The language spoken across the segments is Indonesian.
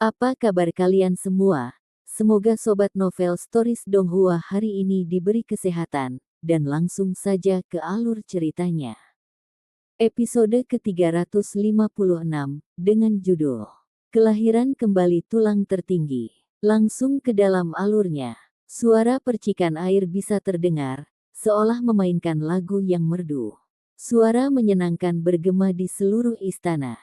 Apa kabar kalian semua? Semoga Sobat Novel Stories Donghua hari ini diberi kesehatan, dan langsung saja ke alur ceritanya. Episode ke-356, dengan judul Kelahiran Kembali Tulang Tertinggi. Langsung ke dalam alurnya, suara percikan air bisa terdengar, seolah memainkan lagu yang merdu. Suara menyenangkan bergema di seluruh istana.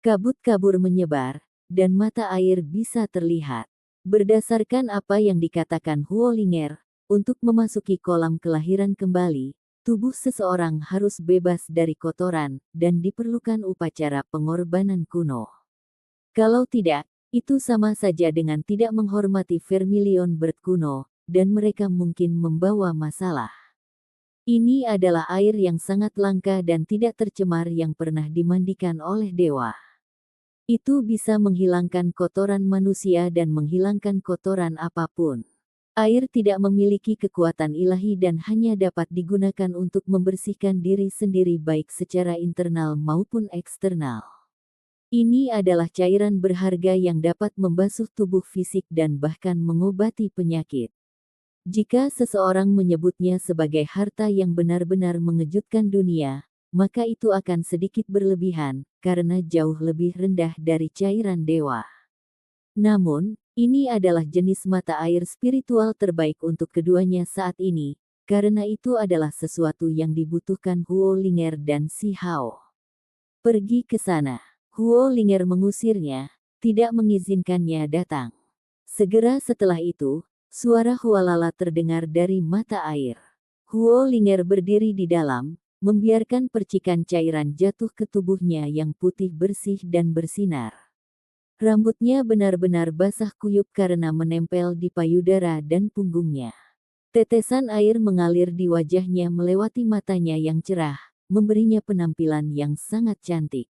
Kabut-kabur menyebar, dan mata air bisa terlihat. Berdasarkan apa yang dikatakan Huolinger, untuk memasuki kolam kelahiran kembali, tubuh seseorang harus bebas dari kotoran, dan diperlukan upacara pengorbanan kuno. Kalau tidak, itu sama saja dengan tidak menghormati Vermilion Bird kuno, dan mereka mungkin membawa masalah. Ini adalah air yang sangat langka dan tidak tercemar yang pernah dimandikan oleh dewa. Itu bisa menghilangkan kotoran manusia dan menghilangkan kotoran apapun. Air tidak memiliki kekuatan ilahi dan hanya dapat digunakan untuk membersihkan diri sendiri baik secara internal maupun eksternal. Ini adalah cairan berharga yang dapat membasuh tubuh fisik dan bahkan mengobati penyakit. Jika seseorang menyebutnya sebagai harta yang benar-benar mengejutkan dunia, maka itu akan sedikit berlebihan, karena jauh lebih rendah dari cairan dewa. Namun, ini adalah jenis mata air spiritual terbaik untuk keduanya saat ini, karena itu adalah sesuatu yang dibutuhkan Huolinger dan Si Hao. Pergi ke sana. Huolinger mengusirnya, tidak mengizinkannya datang. Segera setelah itu, suara hualala terdengar dari mata air. Huolinger berdiri di dalam, membiarkan percikan cairan jatuh ke tubuhnya yang putih bersih dan bersinar. Rambutnya benar-benar basah kuyup karena menempel di payudara dan punggungnya. Tetesan air mengalir di wajahnya melewati matanya yang cerah, memberinya penampilan yang sangat cantik.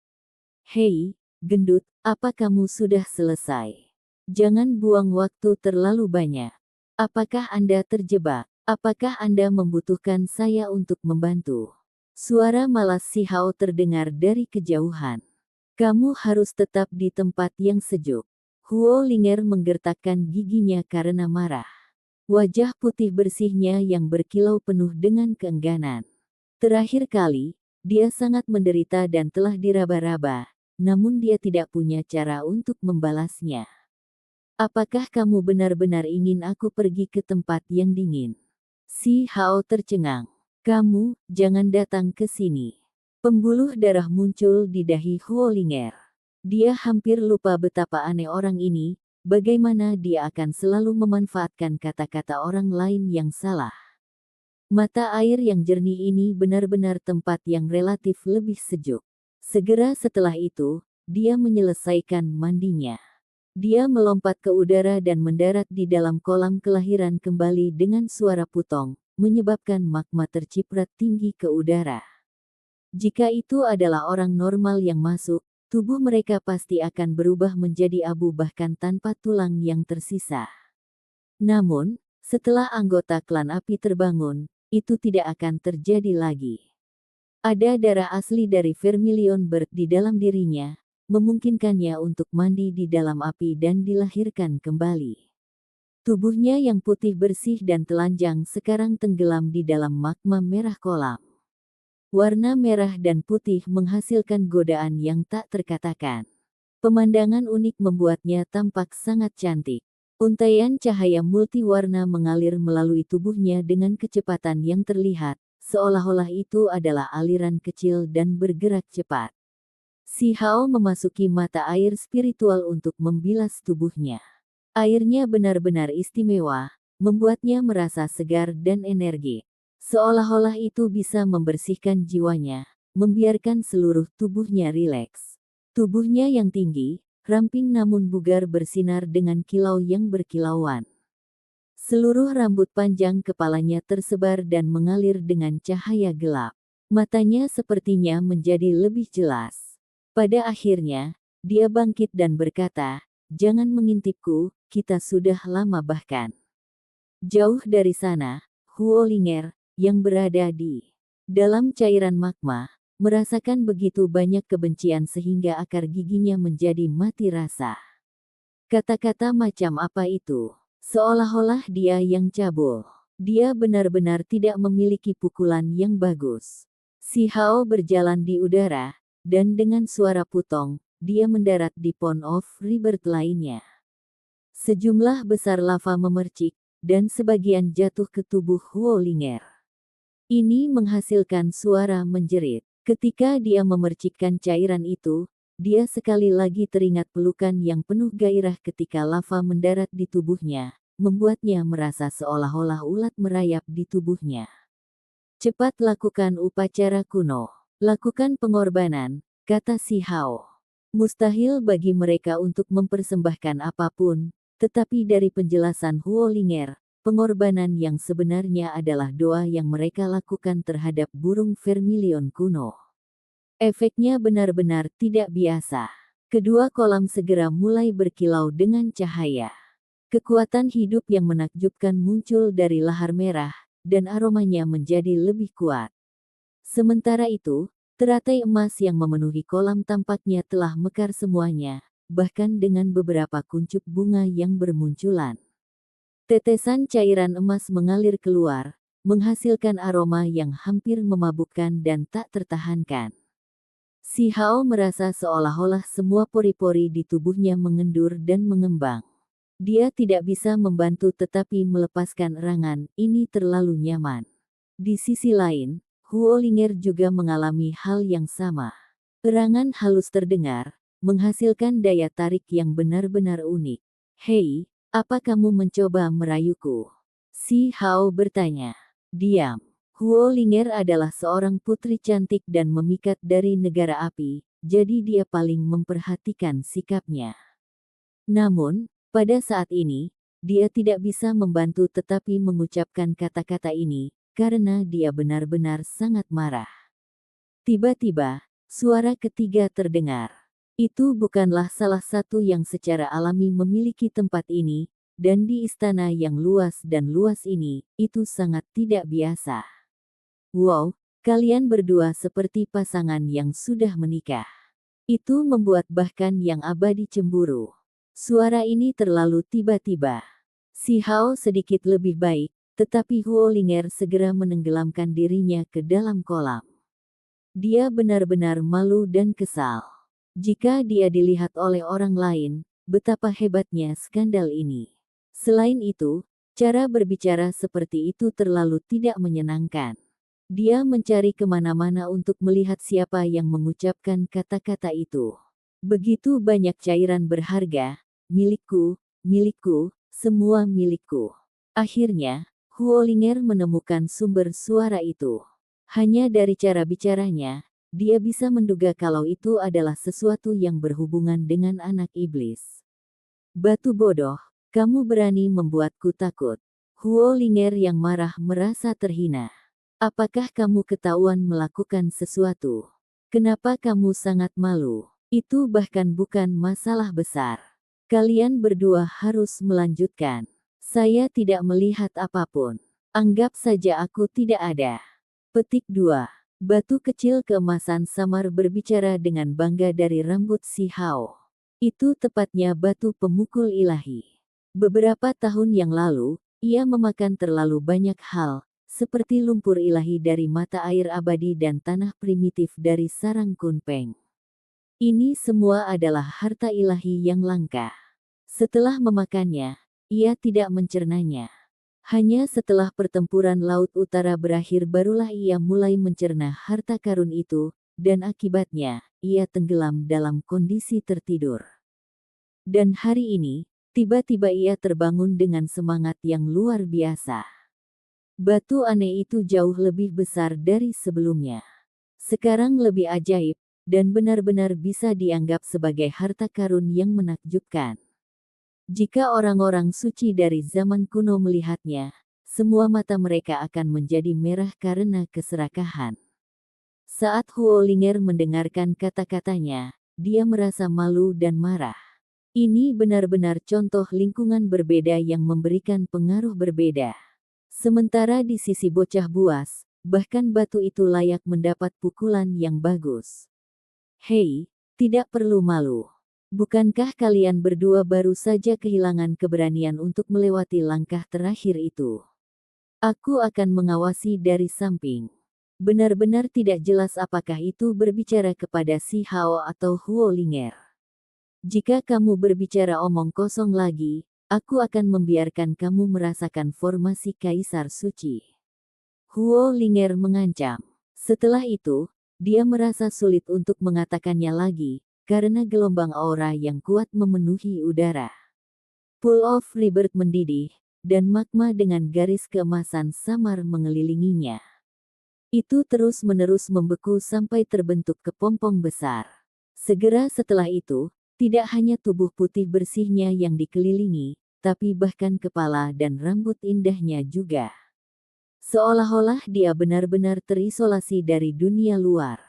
Hei, gendut, apa kamu sudah selesai? Jangan buang waktu terlalu banyak. Apakah Anda terjebak? Apakah Anda membutuhkan saya untuk membantu? Suara malas Si Hao terdengar dari kejauhan. Kamu harus tetap di tempat yang sejuk. Huolinger menggertakkan giginya karena marah. Wajah putih bersihnya yang berkilau penuh dengan keengganan. Terakhir kali, dia sangat menderita dan telah diraba-raba, namun dia tidak punya cara untuk membalasnya. Apakah kamu benar-benar ingin aku pergi ke tempat yang dingin? Si Hao tercengang. Kamu, jangan datang ke sini. Pembuluh darah muncul di dahi Huolinger. Dia hampir lupa betapa aneh orang ini, bagaimana dia akan selalu memanfaatkan kata-kata orang lain yang salah. Mata air yang jernih ini benar-benar tempat yang relatif lebih sejuk. Segera setelah itu, dia menyelesaikan mandinya. Dia melompat ke udara dan mendarat di dalam kolam kelahiran kembali dengan suara putong, menyebabkan magma terciprat tinggi ke udara. Jika itu adalah orang normal yang masuk, tubuh mereka pasti akan berubah menjadi abu bahkan tanpa tulang yang tersisa. Namun, setelah anggota klan api terbangun, itu tidak akan terjadi lagi. Ada darah asli dari Vermilion Bird di dalam dirinya, memungkinkannya untuk mandi di dalam api dan dilahirkan kembali. Tubuhnya yang putih bersih dan telanjang sekarang tenggelam di dalam magma merah kolam. Warna merah dan putih menghasilkan godaan yang tak terkatakan. Pemandangan unik membuatnya tampak sangat cantik. Untaian cahaya multiwarna mengalir melalui tubuhnya dengan kecepatan yang terlihat, seolah-olah itu adalah aliran kecil dan bergerak cepat. Si Hao memasuki mata air spiritual untuk membilas tubuhnya. Airnya benar-benar istimewa, membuatnya merasa segar dan energi. Seolah-olah itu bisa membersihkan jiwanya, membiarkan seluruh tubuhnya rileks. Tubuhnya yang tinggi, ramping namun bugar bersinar dengan kilau yang berkilauan. Seluruh rambut panjang kepalanya tersebar dan mengalir dengan cahaya gelap. Matanya sepertinya menjadi lebih jelas. Pada akhirnya, dia bangkit dan berkata, "Jangan mengintipku, kita sudah lama bahkan." Jauh dari sana, Huolinger, yang berada di dalam cairan magma, merasakan begitu banyak kebencian sehingga akar giginya menjadi mati rasa. Kata-kata macam apa itu? Seolah-olah dia yang cabul. Dia benar-benar tidak memiliki pukulan yang bagus. Si Hao berjalan di udara, dan dengan suara putong, dia mendarat di Pond of Rebirth lainnya. Sejumlah besar lava memercik, dan sebagian jatuh ke tubuh Huo Linger. Ini menghasilkan suara menjerit. Ketika dia memercikkan cairan itu, dia sekali lagi teringat pelukan yang penuh gairah ketika lava mendarat di tubuhnya, membuatnya merasa seolah-olah ulat merayap di tubuhnya. Cepat lakukan upacara kuno. Lakukan pengorbanan, kata si Hao. Mustahil bagi mereka untuk mempersembahkan apapun, tetapi dari penjelasan Huo Linger, pengorbanan yang sebenarnya adalah doa yang mereka lakukan terhadap burung vermilion kuno. Efeknya benar-benar tidak biasa. Kedua kolam segera mulai berkilau dengan cahaya. Kekuatan hidup yang menakjubkan muncul dari lahar merah, dan aromanya menjadi lebih kuat. Sementara itu, teratai emas yang memenuhi kolam tampaknya telah mekar semuanya, bahkan dengan beberapa kuncup bunga yang bermunculan. Tetesan cairan emas mengalir keluar, menghasilkan aroma yang hampir memabukkan dan tak tertahankan. Si Hao merasa seolah-olah semua pori-pori di tubuhnya mengendur dan mengembang. Dia tidak bisa membantu tetapi melepaskan erangan, ini terlalu nyaman. Di sisi lain, Huo Linger juga mengalami hal yang sama. Erangan halus terdengar, menghasilkan daya tarik yang benar-benar unik. Hei, apa kamu mencoba merayuku? Si Hao bertanya. Diam. Huo Linger adalah seorang putri cantik dan memikat dari negara api, jadi dia paling memperhatikan sikapnya. Namun, pada saat ini, dia tidak bisa membantu tetapi mengucapkan kata-kata ini, karena dia benar-benar sangat marah. Tiba-tiba, suara ketiga terdengar. Itu bukanlah salah satu yang secara alami memiliki tempat ini, dan di istana yang luas dan luas ini, itu sangat tidak biasa. Wow, kalian berdua seperti pasangan yang sudah menikah. Itu membuat bahkan yang abadi cemburu. Suara ini terlalu tiba-tiba. Si Hao sedikit lebih baik, tetapi Huo Linger segera menenggelamkan dirinya ke dalam kolam. Dia benar-benar malu dan kesal. Jika dia dilihat oleh orang lain, betapa hebatnya skandal ini. Selain itu, cara berbicara seperti itu terlalu tidak menyenangkan. Dia mencari kemana-mana untuk melihat siapa yang mengucapkan kata-kata itu. Begitu banyak cairan berharga, milikku, milikku, semua milikku. Akhirnya, Huo Linger menemukan sumber suara itu. Hanya dari cara bicaranya, dia bisa menduga kalau itu adalah sesuatu yang berhubungan dengan anak iblis. Batu bodoh, kamu berani membuatku takut. Huo Linger yang marah merasa terhina. Apakah kamu ketahuan melakukan sesuatu? Kenapa kamu sangat malu? Itu bahkan bukan masalah besar. Kalian berdua harus melanjutkan. Saya tidak melihat apapun. Anggap saja aku tidak ada. Petik 2. Batu kecil keemasan samar berbicara dengan bangga dari rambut si Hao. Itu tepatnya batu pemukul ilahi. Beberapa tahun yang lalu, ia memakan terlalu banyak hal, seperti lumpur ilahi dari mata air abadi dan tanah primitif dari sarang Kunpeng. Ini semua adalah harta ilahi yang langka. Setelah memakannya, ia tidak mencernanya. Hanya setelah pertempuran Laut Utara berakhir barulah ia mulai mencerna harta karun itu, dan akibatnya, ia tenggelam dalam kondisi tertidur. Dan hari ini, tiba-tiba ia terbangun dengan semangat yang luar biasa. Batu aneh itu jauh lebih besar dari sebelumnya. Sekarang lebih ajaib, dan benar-benar bisa dianggap sebagai harta karun yang menakjubkan. Jika orang-orang suci dari zaman kuno melihatnya, semua mata mereka akan menjadi merah karena keserakahan. Saat Huo Linger mendengarkan kata-katanya, dia merasa malu dan marah. Ini benar-benar contoh lingkungan berbeda yang memberikan pengaruh berbeda. Sementara di sisi bocah buas, bahkan batu itu layak mendapat pukulan yang bagus. Hei, tidak perlu malu. Bukankah kalian berdua baru saja kehilangan keberanian untuk melewati langkah terakhir itu? Aku akan mengawasi dari samping. Benar-benar tidak jelas apakah itu berbicara kepada si Hao atau Huo Linger. Jika kamu berbicara omong kosong lagi, aku akan membiarkan kamu merasakan formasi Kaisar Suci. Huo Linger mengancam. Setelah itu, dia merasa sulit untuk mengatakannya lagi, karena gelombang aura yang kuat memenuhi udara. Pool of Rebirth mendidih, dan magma dengan garis keemasan samar mengelilinginya. Itu terus-menerus membeku sampai terbentuk kepompong besar. Segera setelah itu, tidak hanya tubuh putih bersihnya yang dikelilingi, tapi bahkan kepala dan rambut indahnya juga. Seolah-olah dia benar-benar terisolasi dari dunia luar.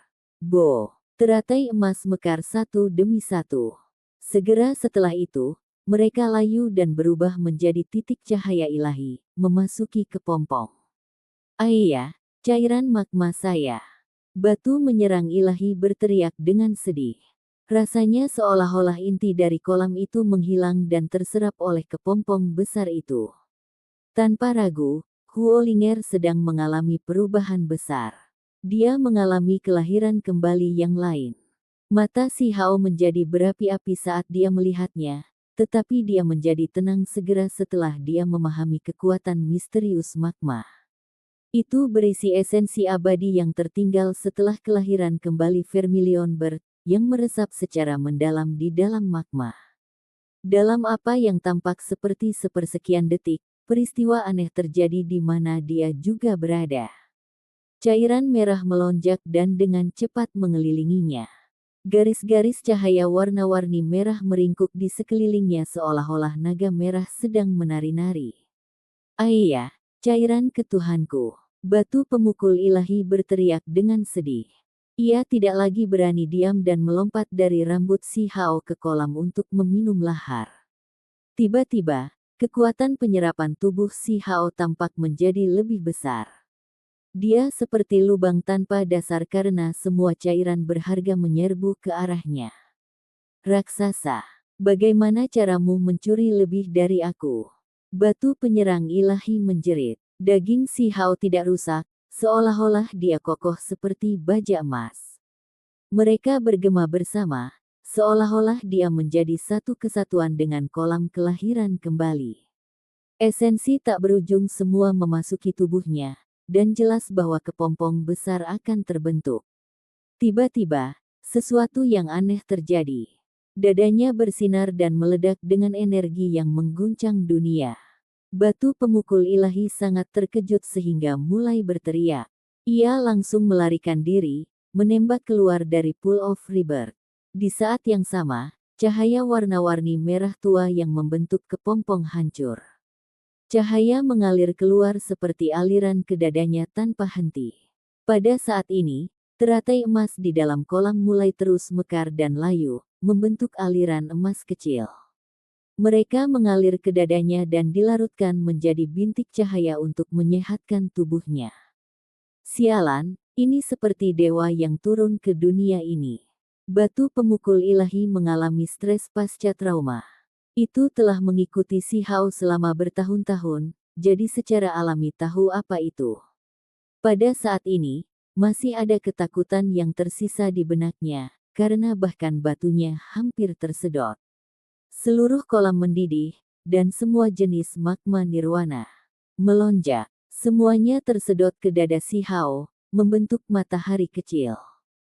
Teratai emas mekar satu demi satu. Segera setelah itu, mereka layu dan berubah menjadi titik cahaya ilahi, memasuki kepompong. Ayah, cairan magma saya. Batu menyerang ilahi berteriak dengan sedih. Rasanya seolah-olah inti dari kolam itu menghilang dan terserap oleh kepompong besar itu. Tanpa ragu, Huo Linger sedang mengalami perubahan besar. Dia mengalami kelahiran kembali yang lain. Mata si Hao menjadi berapi-api saat dia melihatnya, tetapi dia menjadi tenang segera setelah dia memahami kekuatan misterius magma. Itu berisi esensi abadi yang tertinggal setelah kelahiran kembali Vermilion Bird, yang meresap secara mendalam di dalam magma. Dalam apa yang tampak seperti sepersekian detik, peristiwa aneh terjadi di mana dia juga berada. Cairan merah melonjak dan dengan cepat mengelilinginya. Garis-garis cahaya warna-warni merah meringkuk di sekelilingnya seolah-olah naga merah sedang menari-nari. Ayah, cairan ketuhanku. Batu pemukul ilahi berteriak dengan sedih. Ia tidak lagi berani diam dan melompat dari rambut si Hao ke kolam untuk meminum lahar. Tiba-tiba, kekuatan penyerapan tubuh si Hao tampak menjadi lebih besar. Dia seperti lubang tanpa dasar karena semua cairan berharga menyerbu ke arahnya. Raksasa, bagaimana caramu mencuri lebih dari aku? Batu penyerang ilahi menjerit. Daging si Hao tidak rusak, seolah-olah dia kokoh seperti baja emas. Mereka bergema bersama, seolah-olah dia menjadi satu kesatuan dengan kolam kelahiran kembali. Esensi tak berujung semua memasuki tubuhnya, dan jelas bahwa kepompong besar akan terbentuk. Tiba-tiba, sesuatu yang aneh terjadi. Dadanya bersinar dan meledak dengan energi yang mengguncang dunia. Batu pemukul ilahi sangat terkejut sehingga mulai berteriak. Ia langsung melarikan diri, menembak keluar dari Pool of Rebirth. Di saat yang sama, cahaya warna-warni merah tua yang membentuk kepompong hancur. Cahaya mengalir keluar seperti aliran ke dadanya tanpa henti. Pada saat ini, teratai emas di dalam kolam mulai terus mekar dan layu, membentuk aliran emas kecil. Mereka mengalir ke dadanya dan dilarutkan menjadi bintik cahaya untuk menyehatkan tubuhnya. Sialan, ini seperti dewa yang turun ke dunia ini. Batu pemukul ilahi mengalami stres pasca trauma. Itu telah mengikuti si Hao selama bertahun-tahun, jadi secara alami tahu apa itu. Pada saat ini, masih ada ketakutan yang tersisa di benaknya, karena bahkan batunya hampir tersedot. Seluruh kolam mendidih, dan semua jenis magma nirwana melonjak. Semuanya tersedot ke dada si Hao, membentuk matahari kecil.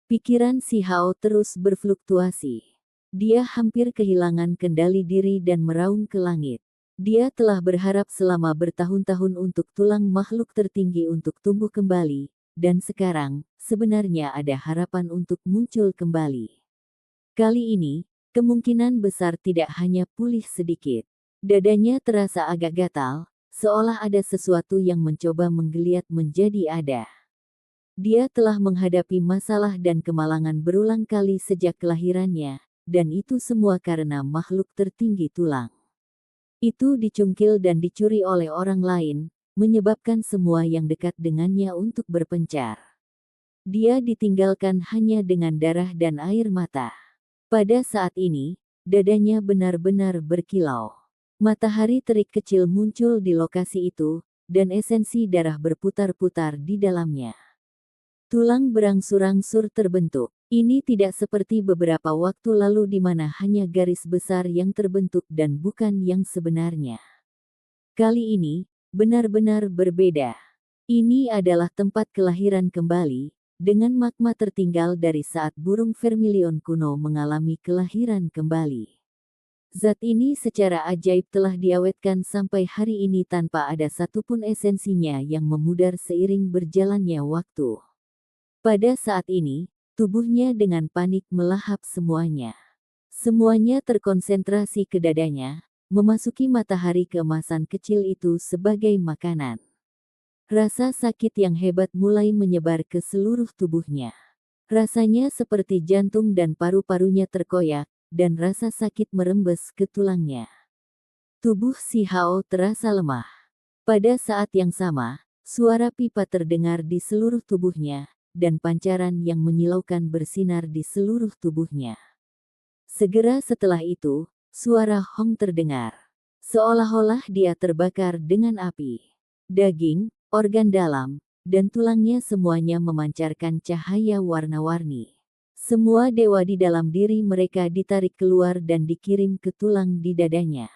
Pikiran si Hao terus berfluktuasi. Dia hampir kehilangan kendali diri dan meraung ke langit. Dia telah berharap selama bertahun-tahun untuk tulang makhluk tertinggi untuk tumbuh kembali, dan sekarang, sebenarnya ada harapan untuk muncul kembali. Kali ini, kemungkinan besar tidak hanya pulih sedikit. Dadanya terasa agak gatal, seolah ada sesuatu yang mencoba menggeliat menjadi ada. Dia telah menghadapi masalah dan kemalangan berulang kali sejak kelahirannya, dan itu semua karena makhluk tertinggi tulang. Itu dicungkil dan dicuri oleh orang lain, menyebabkan semua yang dekat dengannya untuk berpencar. Dia ditinggalkan hanya dengan darah dan air mata. Pada saat ini, dadanya benar-benar berkilau. Matahari terik kecil muncul di lokasi itu, dan esensi darah berputar-putar di dalamnya. Tulang berangsur-angsur terbentuk. Ini tidak seperti beberapa waktu lalu di mana hanya garis besar yang terbentuk dan bukan yang sebenarnya. Kali ini, benar-benar berbeda. Ini adalah tempat kelahiran kembali, dengan magma tertinggal dari saat burung vermilion kuno mengalami kelahiran kembali. Zat ini secara ajaib telah diawetkan sampai hari ini tanpa ada satupun esensinya yang memudar seiring berjalannya waktu. Pada saat ini, tubuhnya dengan panik melahap semuanya. Semuanya terkonsentrasi ke dadanya, memasuki matahari keemasan kecil itu sebagai makanan. Rasa sakit yang hebat mulai menyebar ke seluruh tubuhnya. Rasanya seperti jantung dan paru-parunya terkoyak, dan rasa sakit merembes ke tulangnya. Tubuh si Hao terasa lemah. Pada saat yang sama, suara pipa terdengar di seluruh tubuhnya, dan pancaran yang menyilaukan bersinar di seluruh tubuhnya. Segera setelah itu, suara Hong terdengar. Seolah-olah dia terbakar dengan api. Daging, organ dalam, dan tulangnya semuanya memancarkan cahaya warna-warni. Semua dewa di dalam diri mereka ditarik keluar dan dikirim ke tulang di dadanya.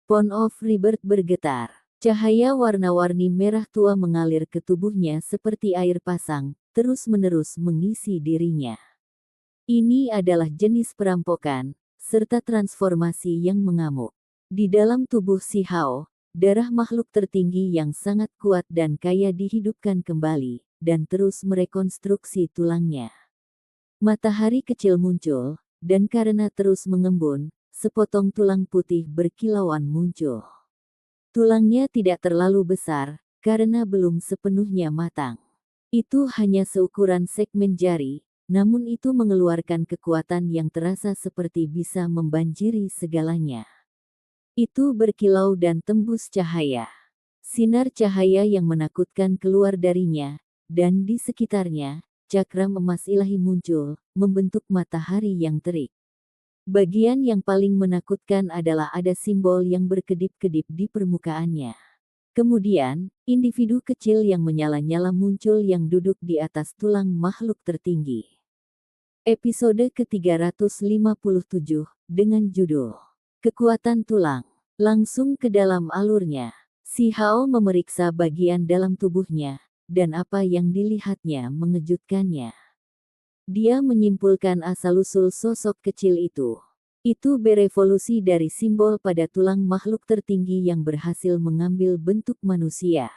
Pond of Rebirth bergetar. Cahaya warna-warni merah tua mengalir ke tubuhnya seperti air pasang, terus-menerus mengisi dirinya. Ini adalah jenis perampokan, serta transformasi yang mengamuk. Di dalam tubuh si Hao, darah makhluk tertinggi yang sangat kuat dan kaya dihidupkan kembali, dan terus merekonstruksi tulangnya. Matahari kecil muncul, dan karena terus mengembun, sepotong tulang putih berkilauan muncul. Tulangnya tidak terlalu besar, karena belum sepenuhnya matang. Itu hanya seukuran segmen jari, namun itu mengeluarkan kekuatan yang terasa seperti bisa membanjiri segalanya. Itu berkilau dan tembus cahaya. Sinar cahaya yang menakutkan keluar darinya, dan di sekitarnya, cakram emas ilahi muncul, membentuk matahari yang terik. Bagian yang paling menakutkan adalah ada simbol yang berkedip-kedip di permukaannya. Kemudian, individu kecil yang menyala-nyala muncul yang duduk di atas tulang makhluk tertinggi. Episode ke-357, dengan judul Kekuatan Tulang. Langsung ke dalam alurnya, si Hao memeriksa bagian dalam tubuhnya, dan apa yang dilihatnya mengejutkannya. Dia menyimpulkan asal-usul sosok kecil itu. Itu berevolusi dari simbol pada tulang makhluk tertinggi yang berhasil mengambil bentuk manusia.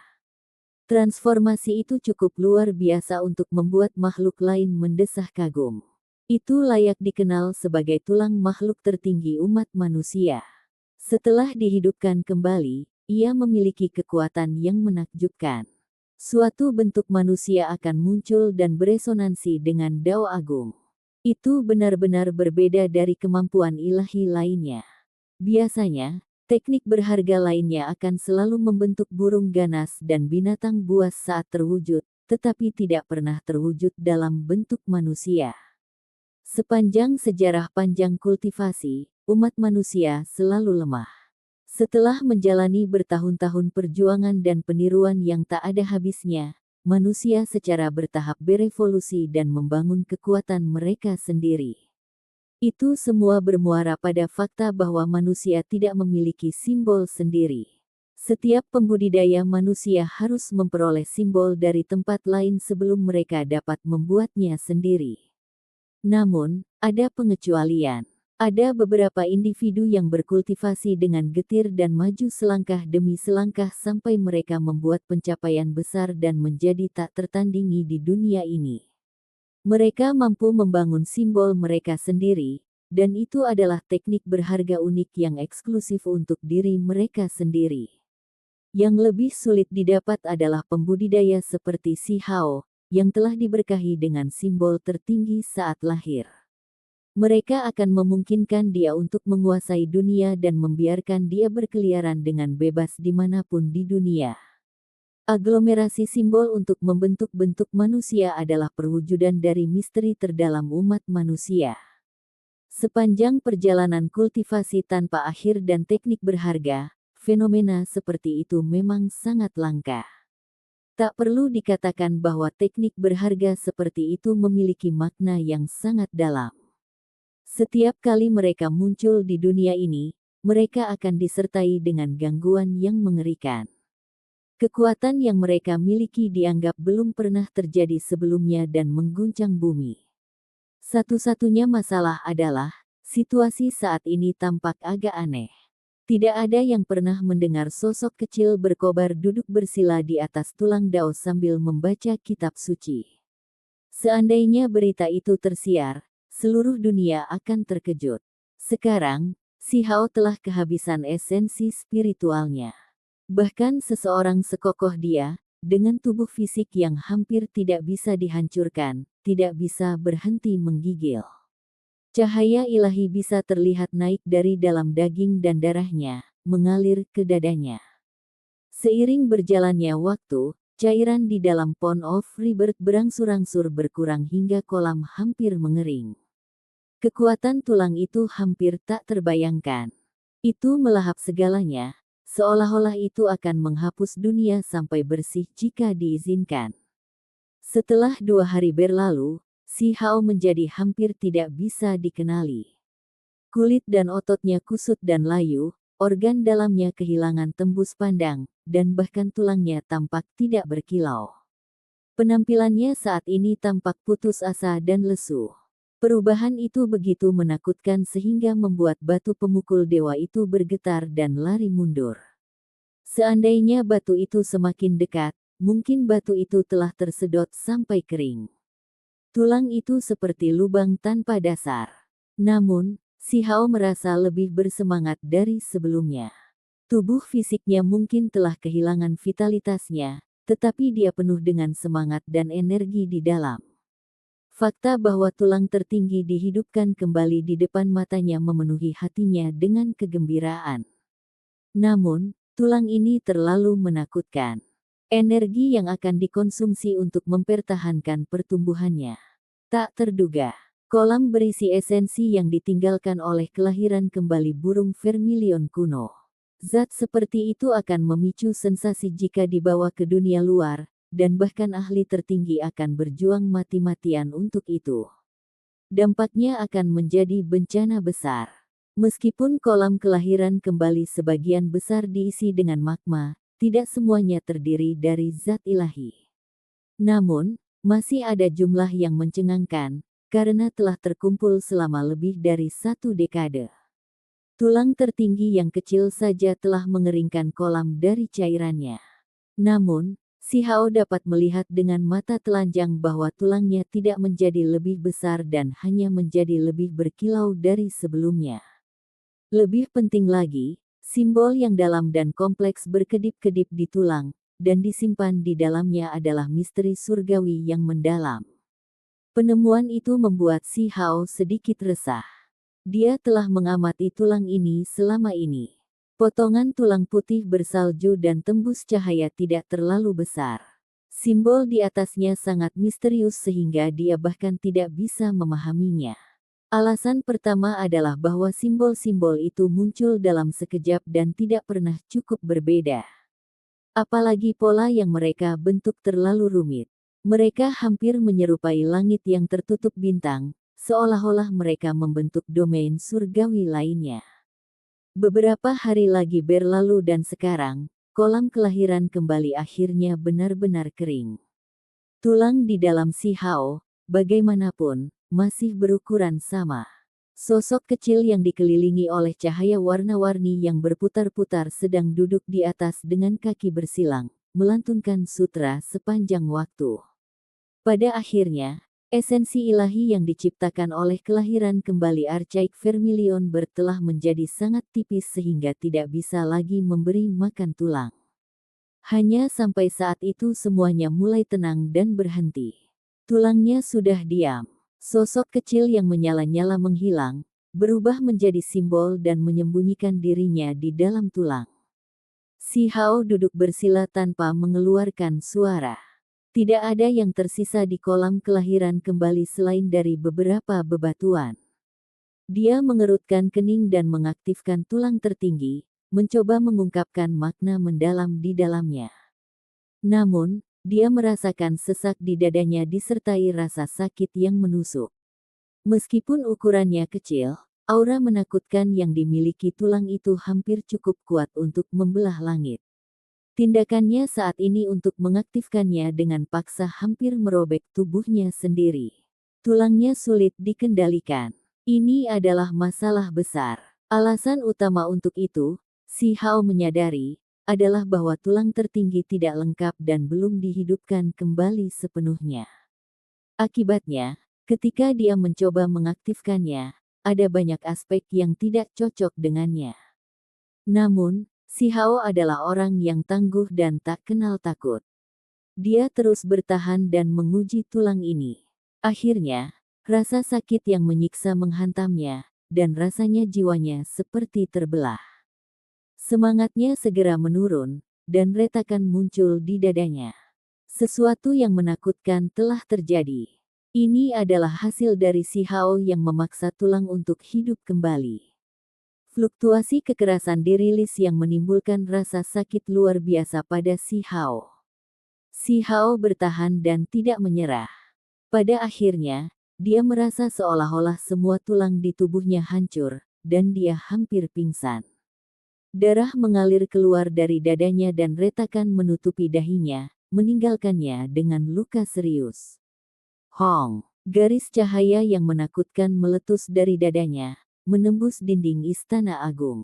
Transformasi itu cukup luar biasa untuk membuat makhluk lain mendesah kagum. Itu layak dikenal sebagai tulang makhluk tertinggi umat manusia. Setelah dihidupkan kembali, ia memiliki kekuatan yang menakjubkan. Suatu bentuk manusia akan muncul dan beresonansi dengan Dao Agung. Itu benar-benar berbeda dari kemampuan ilahi lainnya. Biasanya, teknik berharga lainnya akan selalu membentuk burung ganas dan binatang buas saat terwujud, tetapi tidak pernah terwujud dalam bentuk manusia. Sepanjang sejarah panjang kultivasi, umat manusia selalu lemah. Setelah menjalani bertahun-tahun perjuangan dan peniruan yang tak ada habisnya, manusia secara bertahap berevolusi dan membangun kekuatan mereka sendiri. Itu semua bermuara pada fakta bahwa manusia tidak memiliki simbol sendiri. Setiap pembudidaya manusia harus memperoleh simbol dari tempat lain sebelum mereka dapat membuatnya sendiri. Namun, ada pengecualian. Ada beberapa individu yang berkultivasi dengan getir dan maju selangkah demi selangkah sampai mereka membuat pencapaian besar dan menjadi tak tertandingi di dunia ini. Mereka mampu membangun simbol mereka sendiri, dan itu adalah teknik berharga unik yang eksklusif untuk diri mereka sendiri. Yang lebih sulit didapat adalah pembudidaya seperti si Hao, yang telah diberkahi dengan simbol tertinggi saat lahir. Mereka akan memungkinkan dia untuk menguasai dunia dan membiarkan dia berkeliaran dengan bebas dimanapun di dunia. Aglomerasi simbol untuk membentuk bentuk manusia adalah perwujudan dari misteri terdalam umat manusia. Sepanjang perjalanan kultivasi tanpa akhir dan teknik berharga, fenomena seperti itu memang sangat langka. Tak perlu dikatakan bahwa teknik berharga seperti itu memiliki makna yang sangat dalam. Setiap kali mereka muncul di dunia ini, mereka akan disertai dengan gangguan yang mengerikan. Kekuatan yang mereka miliki dianggap belum pernah terjadi sebelumnya dan mengguncang bumi. Satu-satunya masalah adalah, situasi saat ini tampak agak aneh. Tidak ada yang pernah mendengar sosok kecil berkobar duduk bersila di atas tulang dao sambil membaca kitab suci. Seandainya berita itu tersiar, seluruh dunia akan terkejut. Sekarang, si Hao telah kehabisan esensi spiritualnya. Bahkan seseorang sekokoh dia, dengan tubuh fisik yang hampir tidak bisa dihancurkan, tidak bisa berhenti menggigil. Cahaya ilahi bisa terlihat naik dari dalam daging dan darahnya, mengalir ke dadanya. Seiring berjalannya waktu, cairan di dalam Pond of Rebirth berangsur-angsur berkurang hingga kolam hampir mengering. Kekuatan tulang itu hampir tak terbayangkan. Itu melahap segalanya, seolah-olah itu akan menghapus dunia sampai bersih jika diizinkan. Setelah 2 hari berlalu, si Hao menjadi hampir tidak bisa dikenali. Kulit dan ototnya kusut dan layu, organ dalamnya kehilangan tembus pandang, dan bahkan tulangnya tampak tidak berkilau. Penampilannya saat ini tampak putus asa dan lesu. Perubahan itu begitu menakutkan sehingga membuat batu pemukul dewa itu bergetar dan lari mundur. Seandainya batu itu semakin dekat, mungkin batu itu telah tersedot sampai kering. Tulang itu seperti lubang tanpa dasar. Namun, si Hao merasa lebih bersemangat dari sebelumnya. Tubuh fisiknya mungkin telah kehilangan vitalitasnya, tetapi dia penuh dengan semangat dan energi di dalam. Fakta bahwa tulang tertinggi dihidupkan kembali di depan matanya memenuhi hatinya dengan kegembiraan. Namun, tulang ini terlalu menakutkan. Energi yang akan dikonsumsi untuk mempertahankan pertumbuhannya. Tak terduga, kolam berisi esensi yang ditinggalkan oleh kelahiran kembali burung vermilion kuno. Zat seperti itu akan memicu sensasi jika dibawa ke dunia luar, dan bahkan ahli tertinggi akan berjuang mati-matian untuk itu. Dampaknya akan menjadi bencana besar. Meskipun kolam kelahiran kembali sebagian besar diisi dengan magma, tidak semuanya terdiri dari zat ilahi. Namun, masih ada jumlah yang mencengangkan, karena telah terkumpul selama lebih dari 1 dekade. Tulang tertinggi yang kecil saja telah mengeringkan kolam dari cairannya. Namun, si Hao dapat melihat dengan mata telanjang bahwa tulangnya tidak menjadi lebih besar dan hanya menjadi lebih berkilau dari sebelumnya. Lebih penting lagi, simbol yang dalam dan kompleks berkedip-kedip di tulang, dan disimpan di dalamnya adalah misteri surgawi yang mendalam. Penemuan itu membuat si Hao sedikit resah. Dia telah mengamati tulang ini selama ini. Potongan tulang putih bersalju dan tembus cahaya tidak terlalu besar. Simbol di atasnya sangat misterius sehingga dia bahkan tidak bisa memahaminya. Alasan pertama adalah bahwa simbol-simbol itu muncul dalam sekejap dan tidak pernah cukup berbeda. Apalagi pola yang mereka bentuk terlalu rumit. Mereka hampir menyerupai langit yang tertutup bintang, seolah-olah mereka membentuk domain surgawi lainnya. Beberapa hari lagi berlalu dan sekarang, kolam kelahiran kembali akhirnya benar-benar kering. Tulang di dalam si Hao, bagaimanapun, masih berukuran sama. Sosok kecil yang dikelilingi oleh cahaya warna-warni yang berputar-putar sedang duduk di atas dengan kaki bersilang, melantunkan sutra sepanjang waktu. Pada akhirnya, esensi ilahi yang diciptakan oleh kelahiran kembali Archaik Vermilion telah menjadi sangat tipis sehingga tidak bisa lagi memberi makan tulang. Hanya sampai saat itu semuanya mulai tenang dan berhenti. Tulangnya sudah diam. Sosok kecil yang menyala-nyala menghilang, berubah menjadi simbol dan menyembunyikan dirinya di dalam tulang. Si Hao duduk bersila tanpa mengeluarkan suara. Tidak ada yang tersisa di kolam kelahiran kembali selain dari beberapa bebatuan. Dia mengerutkan kening dan mengaktifkan tulang tertinggi, mencoba mengungkapkan makna mendalam di dalamnya. Namun, dia merasakan sesak di dadanya disertai rasa sakit yang menusuk. Meskipun ukurannya kecil, aura menakutkan yang dimiliki tulang itu hampir cukup kuat untuk membelah langit. Tindakannya saat ini untuk mengaktifkannya dengan paksa hampir merobek tubuhnya sendiri. Tulangnya sulit dikendalikan. Ini adalah masalah besar. Alasan utama untuk itu, Si Hao menyadari, adalah bahwa tulang tertinggi tidak lengkap dan belum dihidupkan kembali sepenuhnya. Akibatnya, ketika dia mencoba mengaktifkannya, ada banyak aspek yang tidak cocok dengannya. Namun, Si Hao adalah orang yang tangguh dan tak kenal takut. Dia terus bertahan dan menguji tulang ini. Akhirnya, rasa sakit yang menyiksa menghantamnya, dan rasanya jiwanya seperti terbelah. Semangatnya segera menurun, dan retakan muncul di dadanya. Sesuatu yang menakutkan telah terjadi. Ini adalah hasil dari Si Hao yang memaksa tulang untuk hidup kembali. Fluktuasi kekerasan dirilis yang menimbulkan rasa sakit luar biasa pada Si Hao. Si Hao bertahan dan tidak menyerah. Pada akhirnya, dia merasa seolah-olah semua tulang di tubuhnya hancur, dan dia hampir pingsan. Darah mengalir keluar dari dadanya dan retakan menutupi dahinya, meninggalkannya dengan luka serius. Hong! Garis cahaya yang menakutkan meletus dari dadanya, menembus dinding Istana Agung.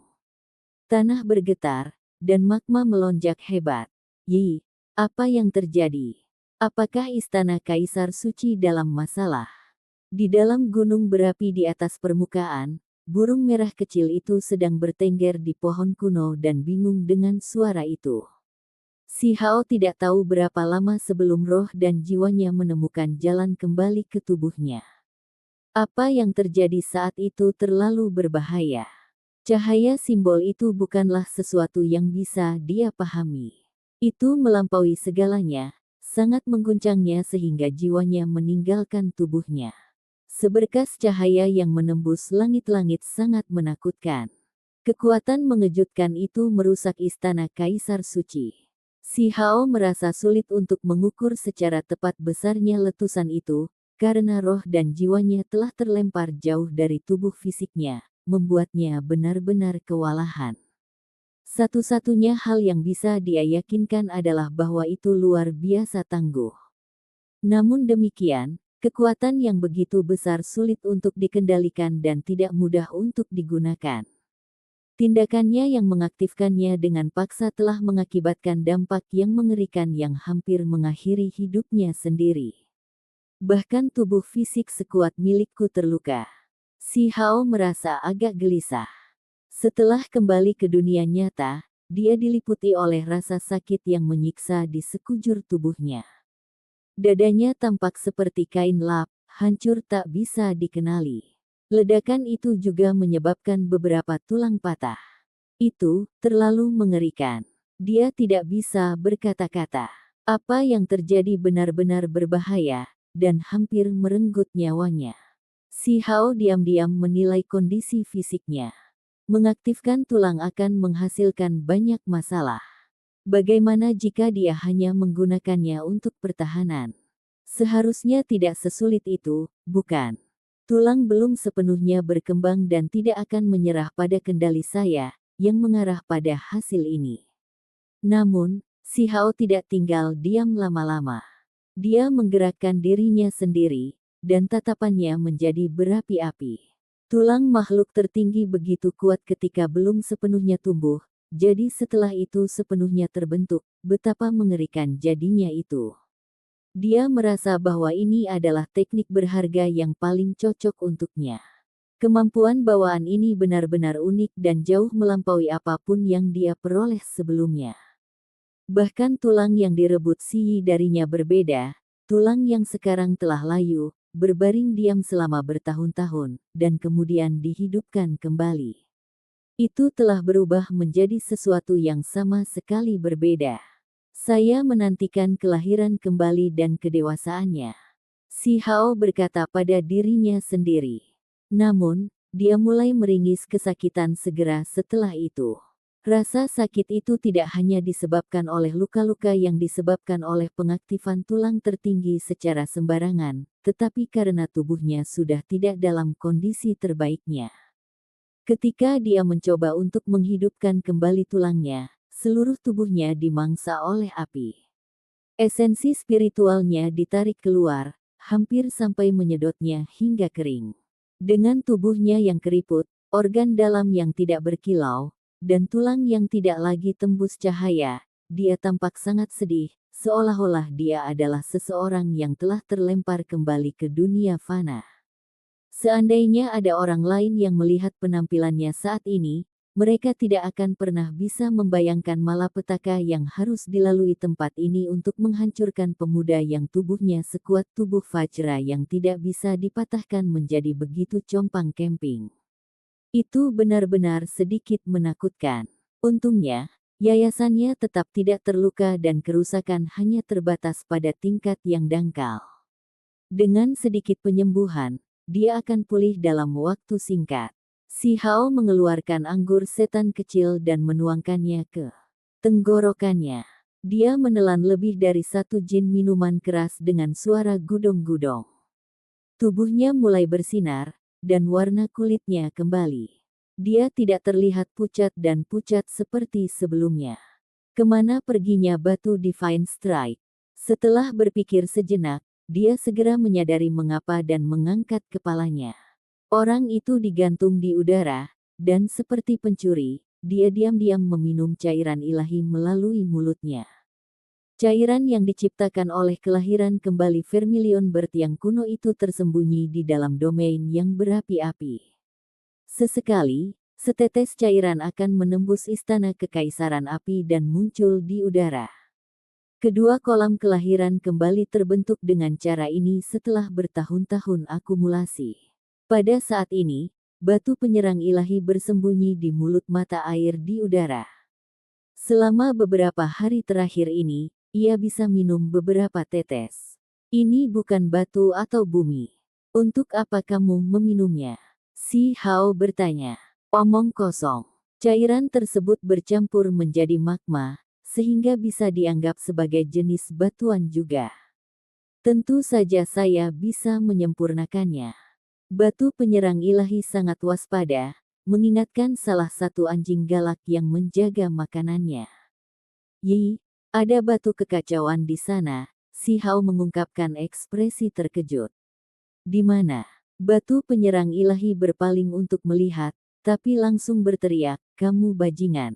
Tanah bergetar, dan magma melonjak hebat. Yi, apa yang terjadi? Apakah Istana Kaisar Suci dalam masalah? Di dalam gunung berapi di atas permukaan, burung merah kecil itu sedang bertengger di pohon kuno dan bingung dengan suara itu. Si Hao tidak tahu berapa lama sebelum roh dan jiwanya menemukan jalan kembali ke tubuhnya. Apa yang terjadi saat itu terlalu berbahaya. Cahaya simbol itu bukanlah sesuatu yang bisa dia pahami. Itu melampaui segalanya, sangat mengguncangnya sehingga jiwanya meninggalkan tubuhnya. Seberkas cahaya yang menembus langit-langit sangat menakutkan. Kekuatan mengejutkan itu merusak istana Kaisar Suci. Si Hao merasa sulit untuk mengukur secara tepat besarnya letusan itu, karena roh dan jiwanya telah terlempar jauh dari tubuh fisiknya, membuatnya benar-benar kewalahan. Satu-satunya hal yang bisa dia yakinkan adalah bahwa itu luar biasa tangguh. Namun demikian, kekuatan yang begitu besar sulit untuk dikendalikan dan tidak mudah untuk digunakan. Tindakannya yang mengaktifkannya dengan paksa telah mengakibatkan dampak yang mengerikan yang hampir mengakhiri hidupnya sendiri. Bahkan tubuh fisik sekuat milikku terluka. Si Hao merasa agak gelisah. Setelah kembali ke dunia nyata, dia diliputi oleh rasa sakit yang menyiksa di sekujur tubuhnya. Dadanya tampak seperti kain lap, hancur tak bisa dikenali. Ledakan itu juga menyebabkan beberapa tulang patah. Itu terlalu mengerikan. Dia tidak bisa berkata-kata. Apa yang terjadi benar-benar berbahaya, dan hampir merenggut nyawanya. Si Hao diam-diam menilai kondisi fisiknya. Mengaktifkan tulang akan menghasilkan banyak masalah. Bagaimana jika dia hanya menggunakannya untuk pertahanan? Seharusnya tidak sesulit itu, bukan? Tulang belum sepenuhnya berkembang dan tidak akan menyerah pada kendali saya, yang mengarah pada hasil ini. Namun, Si Hao tidak tinggal diam lama-lama. Dia menggerakkan dirinya sendiri, dan tatapannya menjadi berapi-api. Tulang makhluk tertinggi begitu kuat ketika belum sepenuhnya tumbuh, jadi setelah itu sepenuhnya terbentuk, betapa mengerikan jadinya itu. Dia merasa bahwa ini adalah teknik berharga yang paling cocok untuknya. Kemampuan bawaan ini benar-benar unik dan jauh melampaui apapun yang dia peroleh sebelumnya. Bahkan tulang yang direbut Si Yi darinya berbeda, tulang yang sekarang telah layu, berbaring diam selama bertahun-tahun, dan kemudian dihidupkan kembali. Itu telah berubah menjadi sesuatu yang sama sekali berbeda. Saya menantikan kelahiran kembali dan kedewasaannya. Si Hao berkata pada dirinya sendiri. Namun, dia mulai meringis kesakitan segera setelah itu. Rasa sakit itu tidak hanya disebabkan oleh luka-luka yang disebabkan oleh pengaktifan tulang tertinggi secara sembarangan, tetapi karena tubuhnya sudah tidak dalam kondisi terbaiknya. Ketika dia mencoba untuk menghidupkan kembali tulangnya, seluruh tubuhnya dimangsa oleh api. Esensi spiritualnya ditarik keluar, hampir sampai menyedotnya hingga kering. Dengan tubuhnya yang keriput, organ dalam yang tidak berkilau, dan tulang yang tidak lagi tembus cahaya, dia tampak sangat sedih, seolah-olah dia adalah seseorang yang telah terlempar kembali ke dunia fana. Seandainya ada orang lain yang melihat penampilannya saat ini, mereka tidak akan pernah bisa membayangkan malapetaka yang harus dilalui tempat ini untuk menghancurkan pemuda yang tubuhnya sekuat tubuh Vajra yang tidak bisa dipatahkan menjadi begitu compang camping. Itu benar-benar sedikit menakutkan. Untungnya, yayasannya tetap tidak terluka dan kerusakan hanya terbatas pada tingkat yang dangkal. Dengan sedikit penyembuhan, dia akan pulih dalam waktu singkat. Si Hao mengeluarkan anggur setan kecil dan menuangkannya ke tenggorokannya. Dia menelan lebih dari satu jin minuman keras dengan suara gudong-gudong. Tubuhnya mulai bersinar, dan warna kulitnya kembali. Dia tidak terlihat pucat dan pucat seperti sebelumnya. Kemana perginya batu Divine Strike? Setelah berpikir sejenak, dia segera menyadari mengapa dan mengangkat kepalanya. Orang itu digantung di udara, dan seperti pencuri, dia diam-diam meminum cairan ilahi melalui mulutnya. Cairan yang diciptakan oleh kelahiran kembali Vermilion Bird yang kuno itu tersembunyi di dalam domain yang berapi-api. Sesekali, setetes cairan akan menembus istana kekaisaran api dan muncul di udara. Kedua kolam kelahiran kembali terbentuk dengan cara ini setelah bertahun-tahun akumulasi. Pada saat ini, batu penyerang ilahi bersembunyi di mulut mata air di udara. Selama beberapa hari terakhir ini, ia bisa minum beberapa tetes. Ini bukan batu atau bumi. Untuk apa kamu meminumnya? Si Hao bertanya. Omong kosong. Cairan tersebut bercampur menjadi magma, sehingga bisa dianggap sebagai jenis batuan juga. Tentu saja saya bisa menyempurnakannya. Batu penyerang ilahi sangat waspada, mengingatkan salah satu anjing galak yang menjaga makanannya. Yi, ada batu kekacauan di sana, si Hao mengungkapkan ekspresi terkejut. Di mana? Batu penyerang ilahi berpaling untuk melihat, tapi langsung berteriak, kamu bajingan.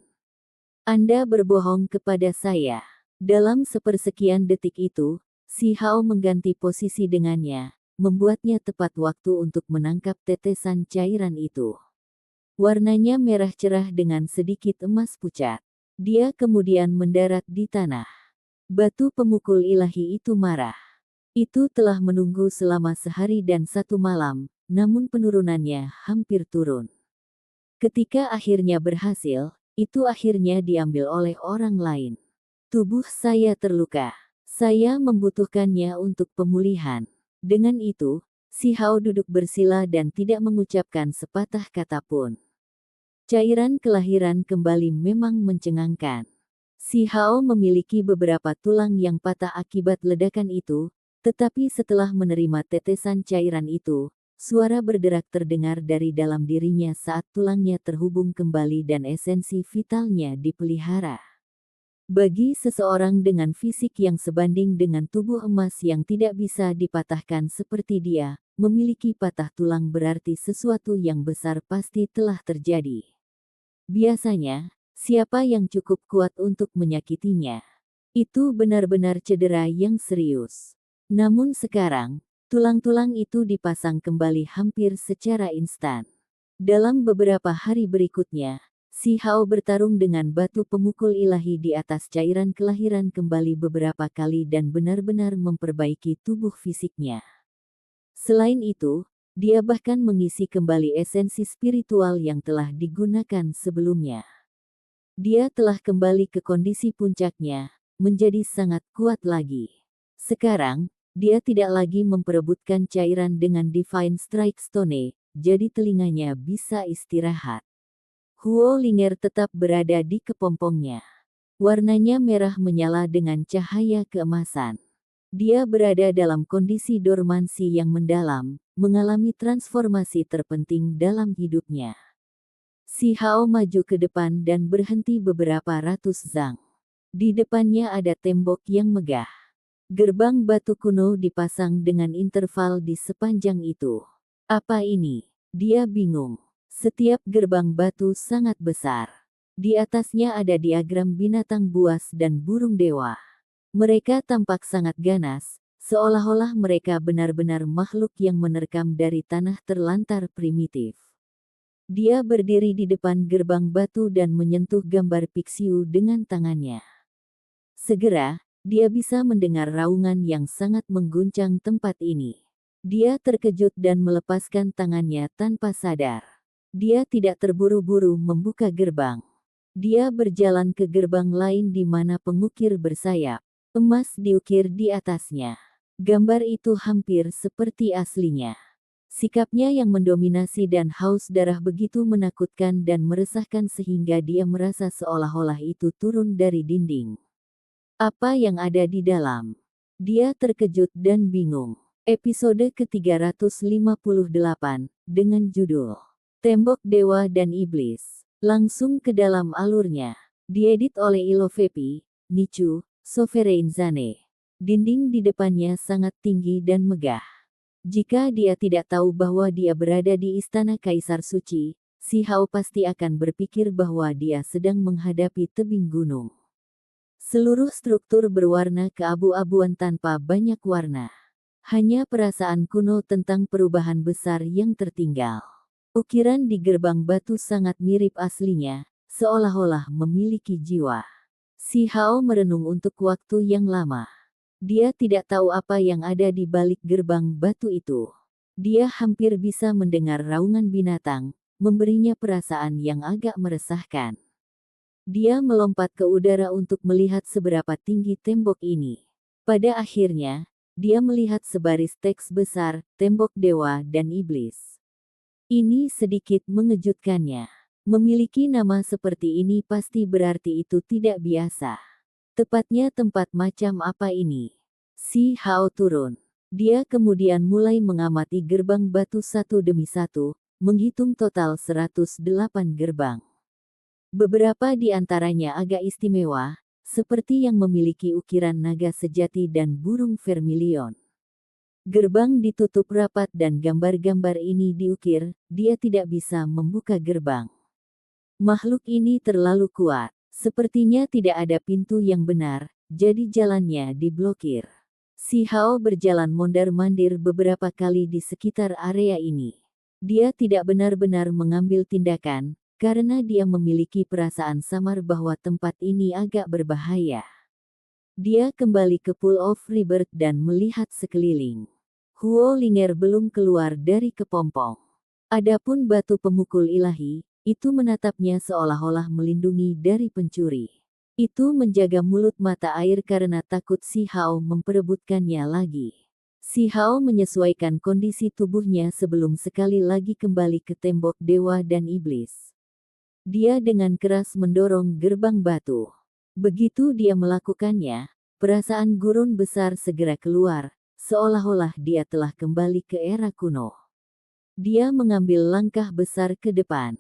Anda berbohong kepada saya. Dalam sepersekian detik itu, si Hao mengganti posisi dengannya, membuatnya tepat waktu untuk menangkap tetesan cairan itu. Warnanya merah cerah dengan sedikit emas pucat. Dia kemudian mendarat di tanah. Batu pemukul ilahi itu marah. Itu telah menunggu selama sehari dan satu malam, namun penurunannya hampir turun. Ketika akhirnya berhasil, itu akhirnya diambil oleh orang lain. Tubuh saya terluka. Saya membutuhkannya untuk pemulihan. Dengan itu, si Hao duduk bersila dan tidak mengucapkan sepatah kata pun. Cairan kelahiran kembali memang mencengangkan. Si Hao memiliki beberapa tulang yang patah akibat ledakan itu, tetapi setelah menerima tetesan cairan itu, suara berderak terdengar dari dalam dirinya saat tulangnya terhubung kembali dan esensi vitalnya dipelihara. Bagi seseorang dengan fisik yang sebanding dengan tubuh emas yang tidak bisa dipatahkan seperti dia, memiliki patah tulang berarti sesuatu yang besar pasti telah terjadi. Biasanya, siapa yang cukup kuat untuk menyakitinya? Itu benar-benar cedera yang serius. Namun sekarang, tulang-tulang itu dipasang kembali hampir secara instan. Dalam beberapa hari berikutnya, si Hao bertarung dengan batu pemukul ilahi di atas cairan kelahiran kembali beberapa kali dan benar-benar memperbaiki tubuh fisiknya. Selain itu, dia bahkan mengisi kembali esensi spiritual yang telah digunakan sebelumnya. Dia telah kembali ke kondisi puncaknya, menjadi sangat kuat lagi. Sekarang, dia tidak lagi memperebutkan cairan dengan Divine Strike Stone, jadi telinganya bisa istirahat. Huo Linger tetap berada di kepompongnya. Warnanya merah menyala dengan cahaya keemasan. Dia berada dalam kondisi dormansi yang mendalam, mengalami transformasi terpenting dalam hidupnya. Si Hao maju ke depan dan berhenti beberapa ratus zang. Di depannya ada tembok yang megah. Gerbang batu kuno dipasang dengan interval di sepanjang itu. Apa ini? Dia bingung. Setiap gerbang batu sangat besar. Di atasnya ada diagram binatang buas dan burung dewa. Mereka tampak sangat ganas, seolah-olah mereka benar-benar makhluk yang menerkam dari tanah terlantar primitif. Dia berdiri di depan gerbang batu dan menyentuh gambar Pixiu dengan tangannya. Segera, dia bisa mendengar raungan yang sangat mengguncang tempat ini. Dia terkejut dan melepaskan tangannya tanpa sadar. Dia tidak terburu-buru membuka gerbang. Dia berjalan ke gerbang lain di mana pengukir bersayap. Emas diukir di atasnya. Gambar itu hampir seperti aslinya. Sikapnya yang mendominasi dan haus darah begitu menakutkan dan meresahkan sehingga dia merasa seolah-olah itu turun dari dinding. Apa yang ada di dalam? Dia terkejut dan bingung. Episode ke-358, dengan judul Tembok Dewa dan Iblis. Langsung ke dalam alurnya. Diedit oleh Ilovepi, Nichu, Sovereign Zane. Dinding di depannya sangat tinggi dan megah. Jika dia tidak tahu bahwa dia berada di istana Kaisar Suci, Si Hao pasti akan berpikir bahwa dia sedang menghadapi tebing gunung. Seluruh struktur berwarna keabu-abuan tanpa banyak warna. Hanya perasaan kuno tentang perubahan besar yang tertinggal. Ukiran di gerbang batu sangat mirip aslinya, seolah-olah memiliki jiwa. Si Hao merenung untuk waktu yang lama. Dia tidak tahu apa yang ada di balik gerbang batu itu. Dia hampir bisa mendengar raungan binatang, memberinya perasaan yang agak meresahkan. Dia melompat ke udara untuk melihat seberapa tinggi tembok ini. Pada akhirnya, dia melihat sebaris teks besar, Tembok Dewa dan Iblis. Ini sedikit mengejutkannya. Memiliki nama seperti ini pasti berarti itu tidak biasa. Tepatnya tempat macam apa ini? Si Hao turun. Dia kemudian mulai mengamati gerbang batu satu demi satu, menghitung total 108 gerbang. Beberapa di antaranya agak istimewa, seperti yang memiliki ukiran naga sejati dan burung vermilion. Gerbang ditutup rapat dan gambar-gambar ini diukir, dia tidak bisa membuka gerbang. Makhluk ini terlalu kuat, sepertinya tidak ada pintu yang benar, jadi jalannya diblokir. Si Hao berjalan mondar-mandir beberapa kali di sekitar area ini. Dia tidak benar-benar mengambil tindakan, karena dia memiliki perasaan samar bahwa tempat ini agak berbahaya. Dia kembali ke Pool of Rebirth dan melihat sekeliling. Huo Linger belum keluar dari kepompong. Adapun batu pemukul ilahi, itu menatapnya seolah-olah melindungi dari pencuri. Itu menjaga mulut mata air karena takut Si Hao memperebutkannya lagi. Si Hao menyesuaikan kondisi tubuhnya sebelum sekali lagi kembali ke tembok dewa dan iblis. Dia dengan keras mendorong gerbang batu. Begitu dia melakukannya, perasaan gurun besar segera keluar, seolah-olah dia telah kembali ke era kuno. Dia mengambil langkah besar ke depan.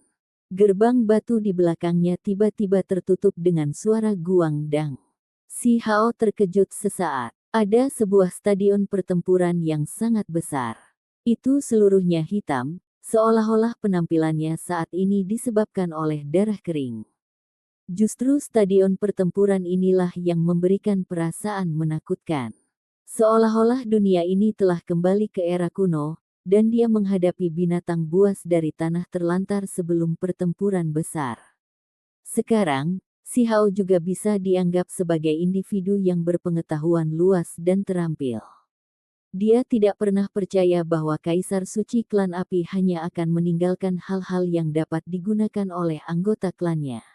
Gerbang batu di belakangnya tiba-tiba tertutup dengan suara guang dang. Si Hao terkejut sesaat. Ada sebuah stadion pertempuran yang sangat besar. Itu seluruhnya hitam, seolah-olah penampilannya saat ini disebabkan oleh darah kering. Justru stadion pertempuran inilah yang memberikan perasaan menakutkan. Seolah-olah dunia ini telah kembali ke era kuno, dan dia menghadapi binatang buas dari tanah terlantar sebelum pertempuran besar. Sekarang, Si Hao juga bisa dianggap sebagai individu yang berpengetahuan luas dan terampil. Dia tidak pernah percaya bahwa Kaisar Suci Klan Api hanya akan meninggalkan hal-hal yang dapat digunakan oleh anggota klannya.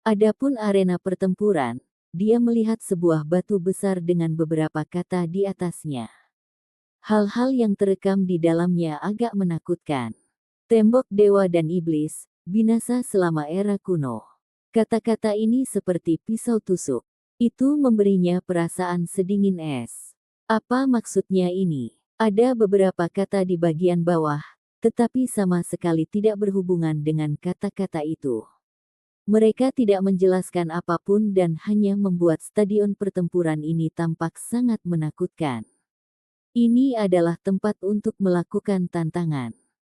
Adapun arena pertempuran, dia melihat sebuah batu besar dengan beberapa kata di atasnya. Hal-hal yang terekam di dalamnya agak menakutkan. Tembok dewa dan iblis, binasa selama era kuno. Kata-kata ini seperti pisau tusuk. Itu memberinya perasaan sedingin es. Apa maksudnya ini? Ada beberapa kata di bagian bawah, tetapi sama sekali tidak berhubungan dengan kata-kata itu. Mereka tidak menjelaskan apapun dan hanya membuat stadion pertempuran ini tampak sangat menakutkan. Ini adalah tempat untuk melakukan tantangan.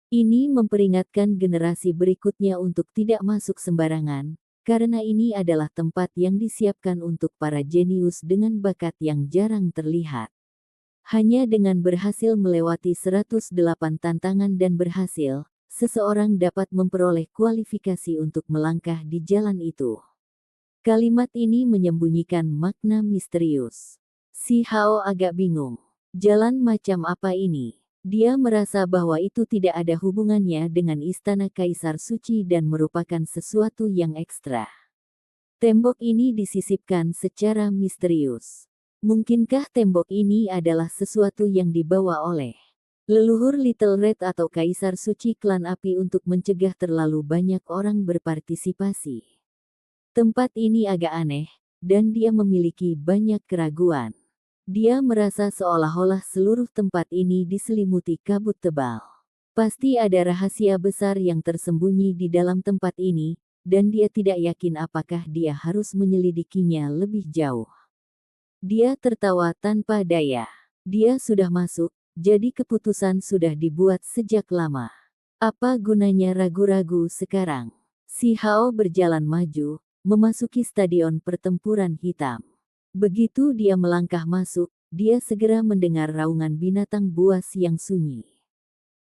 Ini memperingatkan generasi berikutnya untuk tidak masuk sembarangan, karena ini adalah tempat yang disiapkan untuk para jenius dengan bakat yang jarang terlihat. Hanya dengan berhasil melewati 108 tantangan dan berhasil, seseorang dapat memperoleh kualifikasi untuk melangkah di jalan itu. Kalimat ini menyembunyikan makna misterius. Si Hao agak bingung. Jalan macam apa ini? Dia merasa bahwa itu tidak ada hubungannya dengan istana Kaisar Suci dan merupakan sesuatu yang ekstra. Tembok ini disisipkan secara misterius. Mungkinkah tembok ini adalah sesuatu yang dibawa oleh leluhur Little Red atau Kaisar Suci Klan Api untuk mencegah terlalu banyak orang berpartisipasi? Tempat ini agak aneh, dan dia memiliki banyak keraguan. Dia merasa seolah-olah seluruh tempat ini diselimuti kabut tebal. Pasti ada rahasia besar yang tersembunyi di dalam tempat ini, dan dia tidak yakin apakah dia harus menyelidikinya lebih jauh. Dia tertawa tanpa daya. Dia sudah masuk, jadi keputusan sudah dibuat sejak lama. Apa gunanya ragu-ragu sekarang? Si Hao berjalan maju, memasuki stadion pertempuran hitam. Begitu dia melangkah masuk, dia segera mendengar raungan binatang buas yang sunyi.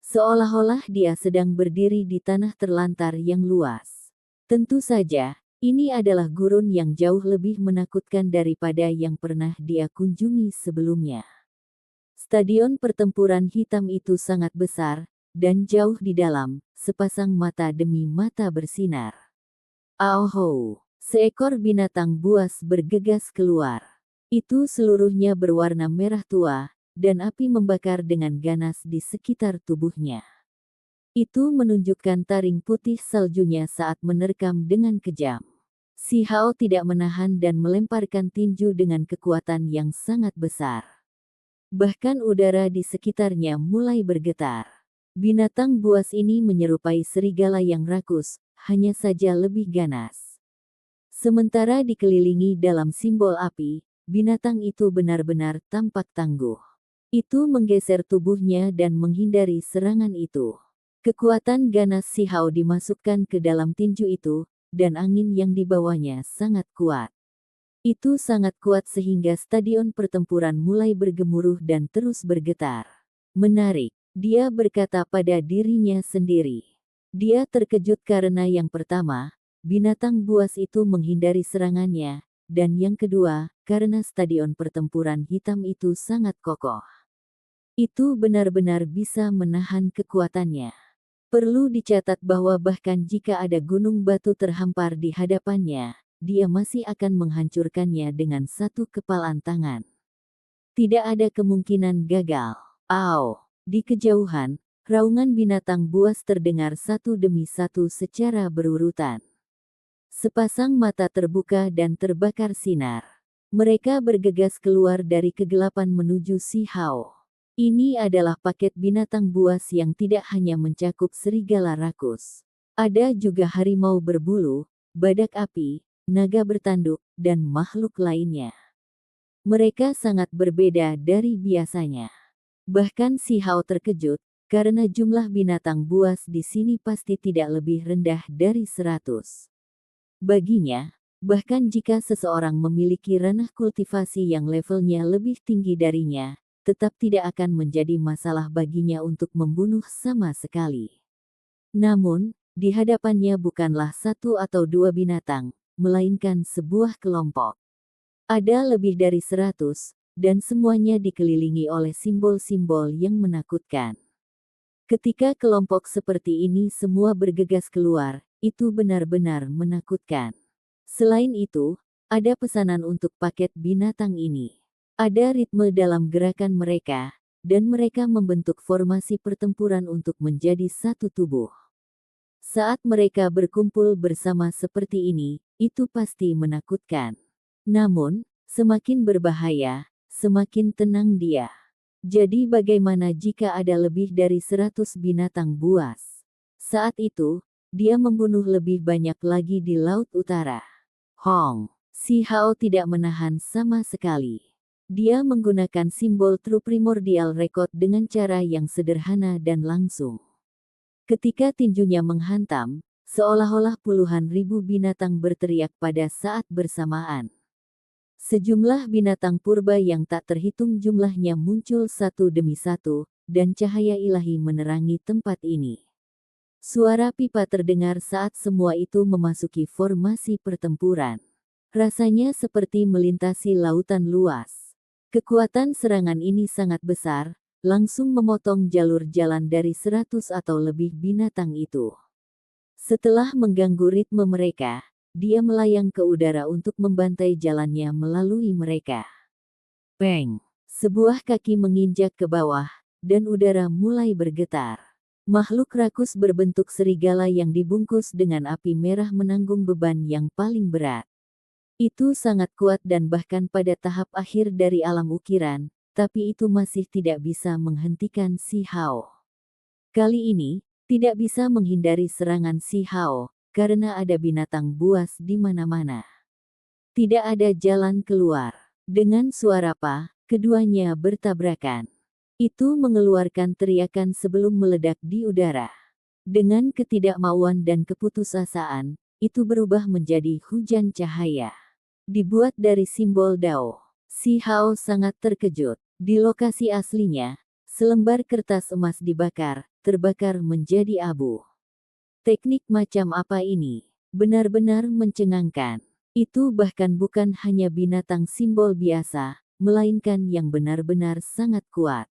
Seolah-olah dia sedang berdiri di tanah terlantar yang luas. Tentu saja, ini adalah gurun yang jauh lebih menakutkan daripada yang pernah dia kunjungi sebelumnya. Stadion pertempuran hitam itu sangat besar, dan jauh di dalam, sepasang mata demi mata bersinar. Auho! Seekor binatang buas bergegas keluar. Itu seluruhnya berwarna merah tua, dan api membakar dengan ganas di sekitar tubuhnya. Itu menunjukkan taring putih saljunya saat menerkam dengan kejam. Si Hao tidak menahan dan melemparkan tinju dengan kekuatan yang sangat besar. Bahkan udara di sekitarnya mulai bergetar. Binatang buas ini menyerupai serigala yang rakus, hanya saja lebih ganas. Sementara dikelilingi dalam simbol api, binatang itu benar-benar tampak tangguh. Itu menggeser tubuhnya dan menghindari serangan itu. Kekuatan ganas si Hao dimasukkan ke dalam tinju itu, dan angin yang dibawanya sangat kuat. Itu sangat kuat sehingga stadion pertempuran mulai bergemuruh dan terus bergetar. Menarik, dia berkata pada dirinya sendiri. Dia terkejut karena yang pertama, binatang buas itu menghindari serangannya, dan yang kedua, karena stadion pertempuran hitam itu sangat kokoh. Itu benar-benar bisa menahan kekuatannya. Perlu dicatat bahwa bahkan jika ada gunung batu terhampar di hadapannya, dia masih akan menghancurkannya dengan satu kepalan tangan. Tidak ada kemungkinan gagal. Au! Di kejauhan, raungan binatang buas terdengar satu demi satu secara berurutan. Sepasang mata terbuka dan terbakar sinar. Mereka bergegas keluar dari kegelapan menuju si Hao. Ini adalah paket binatang buas yang tidak hanya mencakup serigala rakus. Ada juga harimau berbulu, badak api, naga bertanduk, dan makhluk lainnya. Mereka sangat berbeda dari biasanya. Bahkan si Hao terkejut, karena jumlah binatang buas di sini pasti tidak lebih rendah dari 100. Baginya, bahkan jika seseorang memiliki ranah kultivasi yang levelnya lebih tinggi darinya, tetap tidak akan menjadi masalah baginya untuk membunuh sama sekali. Namun, di hadapannya bukanlah satu atau dua binatang, melainkan sebuah kelompok. Ada lebih dari 100, dan semuanya dikelilingi oleh simbol-simbol yang menakutkan. Ketika kelompok seperti ini semua bergegas keluar, itu benar-benar menakutkan. Selain itu, ada pesanan untuk paket binatang ini. Ada ritme dalam gerakan mereka, dan mereka membentuk formasi pertempuran untuk menjadi satu tubuh. Saat mereka berkumpul bersama seperti ini, itu pasti menakutkan. Namun, semakin berbahaya, semakin tenang dia. Jadi bagaimana jika ada lebih dari 100 binatang buas? Saat itu, dia membunuh lebih banyak lagi di Laut Utara. Hong, Si Hao tidak menahan sama sekali. Dia menggunakan simbol True Primordial Record dengan cara yang sederhana dan langsung. Ketika tinjunya menghantam, seolah-olah puluhan ribu binatang berteriak pada saat bersamaan. Sejumlah binatang purba yang tak terhitung jumlahnya muncul satu demi satu, dan cahaya ilahi menerangi tempat ini. Suara pipa terdengar saat semua itu memasuki formasi pertempuran. Rasanya seperti melintasi lautan luas. Kekuatan serangan ini sangat besar, langsung memotong jalur jalan dari 100 atau lebih binatang itu. Setelah mengganggu ritme mereka, dia melayang ke udara untuk membantai jalannya melalui mereka. Peng! Sebuah kaki menginjak ke bawah, dan udara mulai bergetar. Makhluk rakus berbentuk serigala yang dibungkus dengan api merah menanggung beban yang paling berat. Itu sangat kuat dan bahkan pada tahap akhir dari alam ukiran, tapi itu masih tidak bisa menghentikan Si Hao. Kali ini, tidak bisa menghindari serangan Si Hao, karena ada binatang buas di mana-mana. Tidak ada jalan keluar. Dengan suara "pa", keduanya bertabrakan. Itu mengeluarkan teriakan sebelum meledak di udara. Dengan ketidakmauan dan keputusasaan, itu berubah menjadi hujan cahaya. Dibuat dari simbol Dao. Si Hao sangat terkejut. Di lokasi aslinya, selembar kertas emas dibakar, terbakar menjadi abu. Teknik macam apa ini? Benar-benar mencengangkan. Itu bahkan bukan hanya binatang simbol biasa, melainkan yang benar-benar sangat kuat.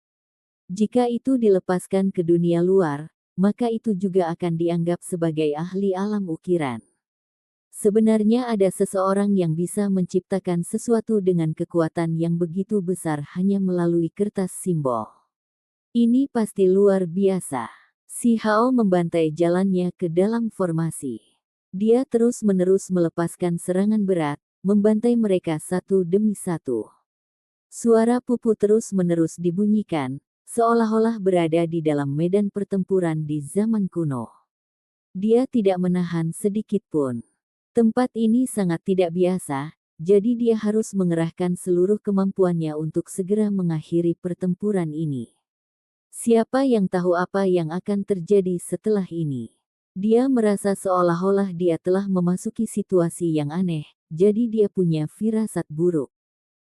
Jika itu dilepaskan ke dunia luar, maka itu juga akan dianggap sebagai ahli alam ukiran. Sebenarnya ada seseorang yang bisa menciptakan sesuatu dengan kekuatan yang begitu besar hanya melalui kertas simbol. Ini pasti luar biasa. Si Hao membantai jalannya ke dalam formasi. Dia terus-menerus melepaskan serangan berat, membantai mereka satu demi satu. Suara pupu terus-menerus dibunyikan, seolah-olah berada di dalam medan pertempuran di zaman kuno. Dia tidak menahan sedikit pun. Tempat ini sangat tidak biasa, jadi dia harus mengerahkan seluruh kemampuannya untuk segera mengakhiri pertempuran ini. Siapa yang tahu apa yang akan terjadi setelah ini? Dia merasa seolah-olah dia telah memasuki situasi yang aneh, jadi dia punya firasat buruk.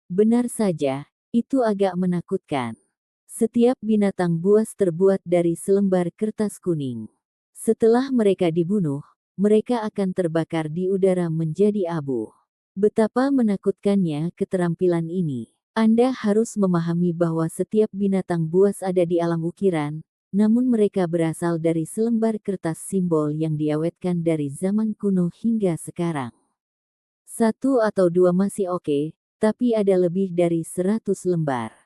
Benar saja, itu agak menakutkan. Setiap binatang buas terbuat dari selembar kertas kuning. Setelah mereka dibunuh, mereka akan terbakar di udara menjadi abu. Betapa menakutkannya keterampilan ini. Anda harus memahami bahwa setiap binatang buas ada di alam ukiran, namun mereka berasal dari selembar kertas simbol yang diawetkan dari zaman kuno hingga sekarang. Satu atau dua masih oke, tapi ada lebih dari 100 lembar.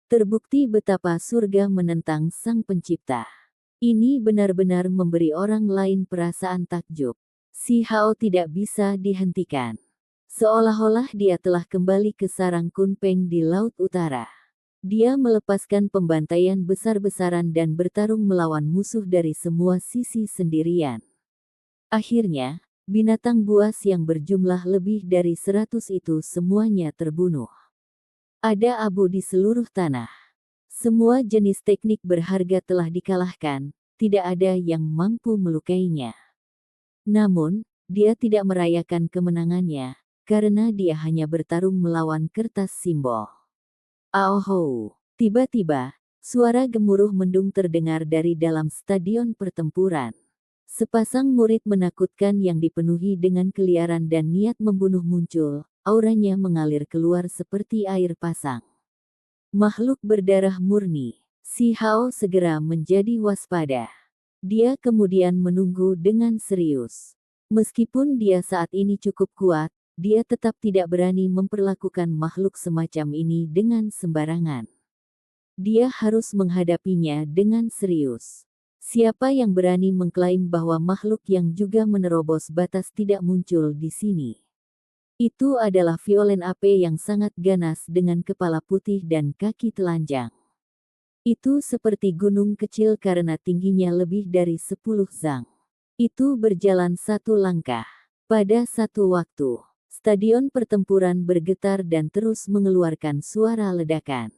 Terbukti betapa surga menentang Sang Pencipta. Ini benar-benar memberi orang lain perasaan takjub. Si Hao tidak bisa dihentikan. Seolah-olah dia telah kembali ke sarang Kunpeng di Laut Utara. Dia melepaskan pembantaian besar-besaran dan bertarung melawan musuh dari semua sisi sendirian. Akhirnya, binatang buas yang berjumlah lebih dari 100 itu semuanya terbunuh. Ada abu di seluruh tanah. Semua jenis teknik berharga telah dikalahkan, tidak ada yang mampu melukainya. Namun, dia tidak merayakan kemenangannya, karena dia hanya bertarung melawan kertas simbol. Aoho! Tiba-tiba, suara gemuruh mendung terdengar dari dalam stadion pertempuran. Sepasang murid menakutkan yang dipenuhi dengan keliaran dan niat membunuh muncul, auranya mengalir keluar seperti air pasang. Makhluk berdarah murni. Si Hao segera menjadi waspada. Dia kemudian menunggu dengan serius. Meskipun dia saat ini cukup kuat, dia tetap tidak berani memperlakukan makhluk semacam ini dengan sembarangan. Dia harus menghadapinya dengan serius. Siapa yang berani mengklaim bahwa makhluk yang juga menerobos batas tidak muncul di sini? Itu adalah Violen Ape yang sangat ganas dengan kepala putih dan kaki telanjang. Itu seperti gunung kecil karena tingginya lebih dari 10 zang. Itu berjalan satu langkah. Pada satu waktu, stadion pertempuran bergetar dan terus mengeluarkan suara ledakan.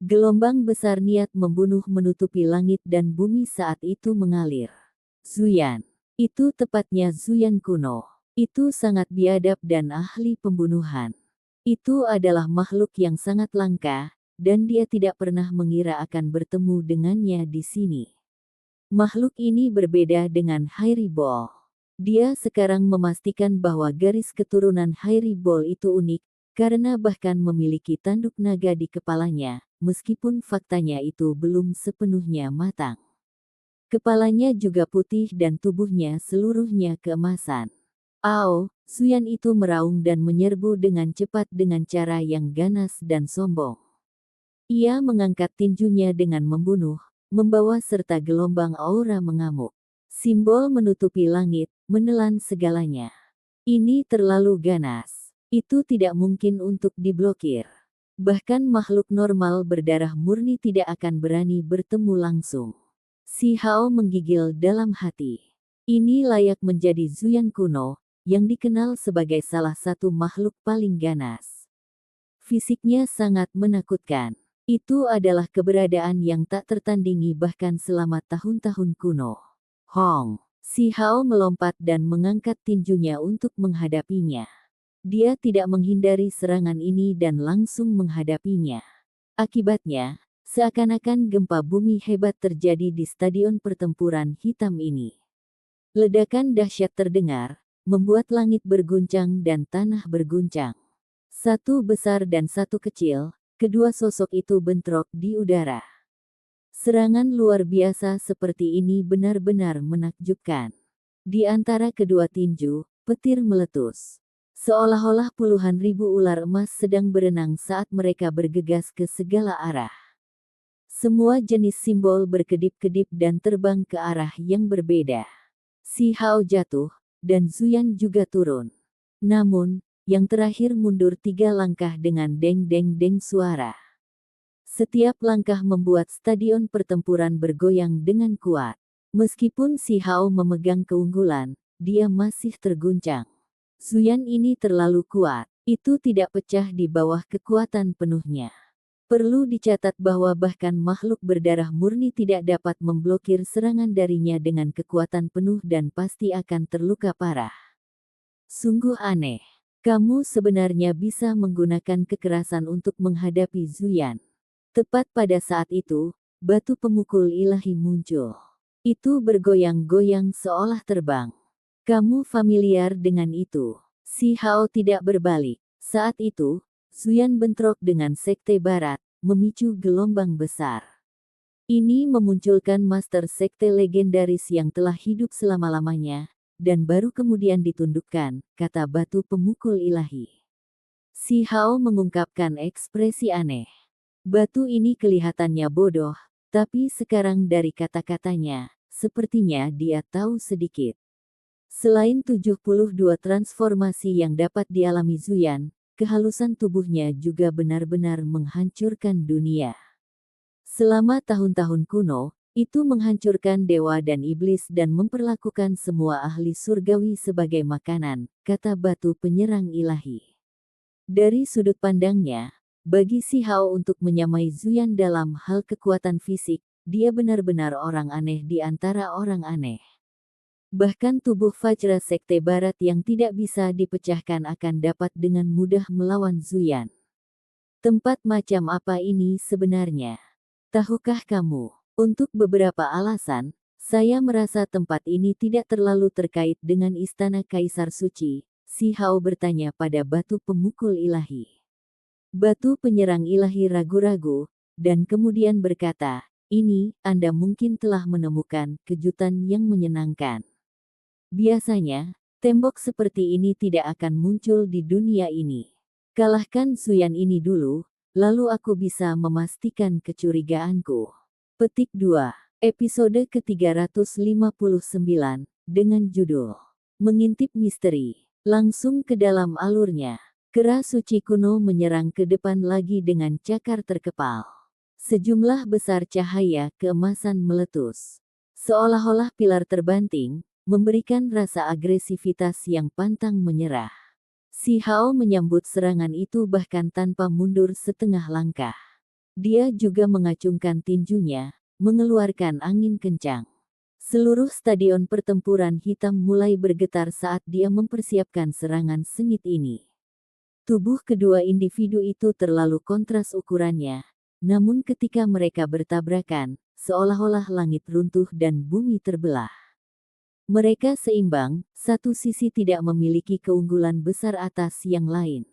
Gelombang besar niat membunuh menutupi langit dan bumi saat itu mengalir. Zuyan. Itu tepatnya Zuyan kuno. Itu sangat biadab dan ahli pembunuhan. Itu adalah makhluk yang sangat langka, dan dia tidak pernah mengira akan bertemu dengannya di sini. Makhluk ini berbeda dengan Hairibol. Dia sekarang memastikan bahwa garis keturunan Hairibol itu unik, karena bahkan memiliki tanduk naga di kepalanya, meskipun faktanya itu belum sepenuhnya matang. Kepalanya juga putih dan tubuhnya seluruhnya keemasan. Zuyan itu meraung dan menyerbu dengan cepat dengan cara yang ganas dan sombong. Ia mengangkat tinjunya dengan membunuh, membawa serta gelombang aura mengamuk. Simbol menutupi langit, menelan segalanya. Ini terlalu ganas. Itu tidak mungkin untuk diblokir. Bahkan makhluk normal berdarah murni tidak akan berani bertemu langsung. Si Hao menggigil dalam hati. Ini layak menjadi Zuyan kuno, yang dikenal sebagai salah satu makhluk paling ganas. Fisiknya sangat menakutkan. Itu adalah keberadaan yang tak tertandingi bahkan selama tahun-tahun kuno. Hong. Si Hao melompat dan mengangkat tinjunya untuk menghadapinya. Dia tidak menghindari serangan ini dan langsung menghadapinya. Akibatnya, seakan-akan gempa bumi hebat terjadi di stadion pertempuran hitam ini. Ledakan dahsyat terdengar, membuat langit berguncang dan tanah berguncang. Satu besar dan satu kecil, kedua sosok itu bentrok di udara. Serangan luar biasa seperti ini benar-benar menakjubkan. Di antara kedua tinju, petir meletus. Seolah-olah puluhan ribu ular emas sedang berenang saat mereka bergegas ke segala arah. Semua jenis simbol berkedip-kedip dan terbang ke arah yang berbeda. Si Hao jatuh, dan Zuyan juga turun. Namun, yang terakhir mundur 3 langkah dengan deng-deng-deng suara. Setiap langkah membuat stadion pertempuran bergoyang dengan kuat. Meskipun si Hao memegang keunggulan, dia masih terguncang. Zuyan ini terlalu kuat, itu tidak pecah di bawah kekuatan penuhnya. Perlu dicatat bahwa bahkan makhluk berdarah murni tidak dapat memblokir serangan darinya dengan kekuatan penuh dan pasti akan terluka parah. Sungguh aneh. Kamu sebenarnya bisa menggunakan kekerasan untuk menghadapi Zuyan. Tepat pada saat itu, batu pemukul ilahi muncul. Itu bergoyang-goyang seolah terbang. Kamu familiar dengan itu. Si Hao tidak berbalik. Saat itu, Zuyan bentrok dengan Sekte Barat, memicu gelombang besar. Ini memunculkan Master Sekte legendaris yang telah hidup selama-lamanya, dan baru kemudian ditundukkan, kata batu pemukul ilahi. Si Hao mengungkapkan ekspresi aneh. Batu ini kelihatannya bodoh, tapi sekarang dari kata-katanya, sepertinya dia tahu sedikit. Selain 72 transformasi yang dapat dialami Zuyan, kehalusan tubuhnya juga benar-benar menghancurkan dunia. Selama tahun-tahun kuno, itu menghancurkan dewa dan iblis dan memperlakukan semua ahli surgawi sebagai makanan, kata batu penyerang ilahi. Dari sudut pandangnya, bagi si Hao untuk menyamai Zuyan dalam hal kekuatan fisik, dia benar-benar orang aneh di antara orang aneh. Bahkan tubuh Vajra Sekte Barat yang tidak bisa dipecahkan akan dapat dengan mudah melawan Zuyan. Tempat macam apa ini sebenarnya? Tahukah kamu? Untuk beberapa alasan, saya merasa tempat ini tidak terlalu terkait dengan istana Kaisar Suci, si Hao bertanya pada batu pemukul ilahi. Batu penyerang ilahi ragu-ragu, dan kemudian berkata, ini, Anda mungkin telah menemukan kejutan yang menyenangkan. Biasanya, tembok seperti ini tidak akan muncul di dunia ini. Kalahkan Zuyan ini dulu, lalu aku bisa memastikan kecurigaanku. Petik 2. Episode ke-359, dengan judul Mengintip Misteri. Langsung ke dalam alurnya. Kera suci kuno menyerang ke depan lagi dengan cakar terkepal. Sejumlah besar cahaya keemasan meletus. Seolah-olah pilar terbanting, memberikan rasa agresivitas yang pantang menyerah. Si Hao menyambut serangan itu bahkan tanpa mundur setengah langkah. Dia juga mengacungkan tinjunya, mengeluarkan angin kencang. Seluruh stadion pertempuran hitam mulai bergetar saat dia mempersiapkan serangan sengit ini. Tubuh kedua individu itu terlalu kontras ukurannya, namun ketika mereka bertabrakan, seolah-olah langit runtuh dan bumi terbelah. Mereka seimbang, satu sisi tidak memiliki keunggulan besar atas yang lain.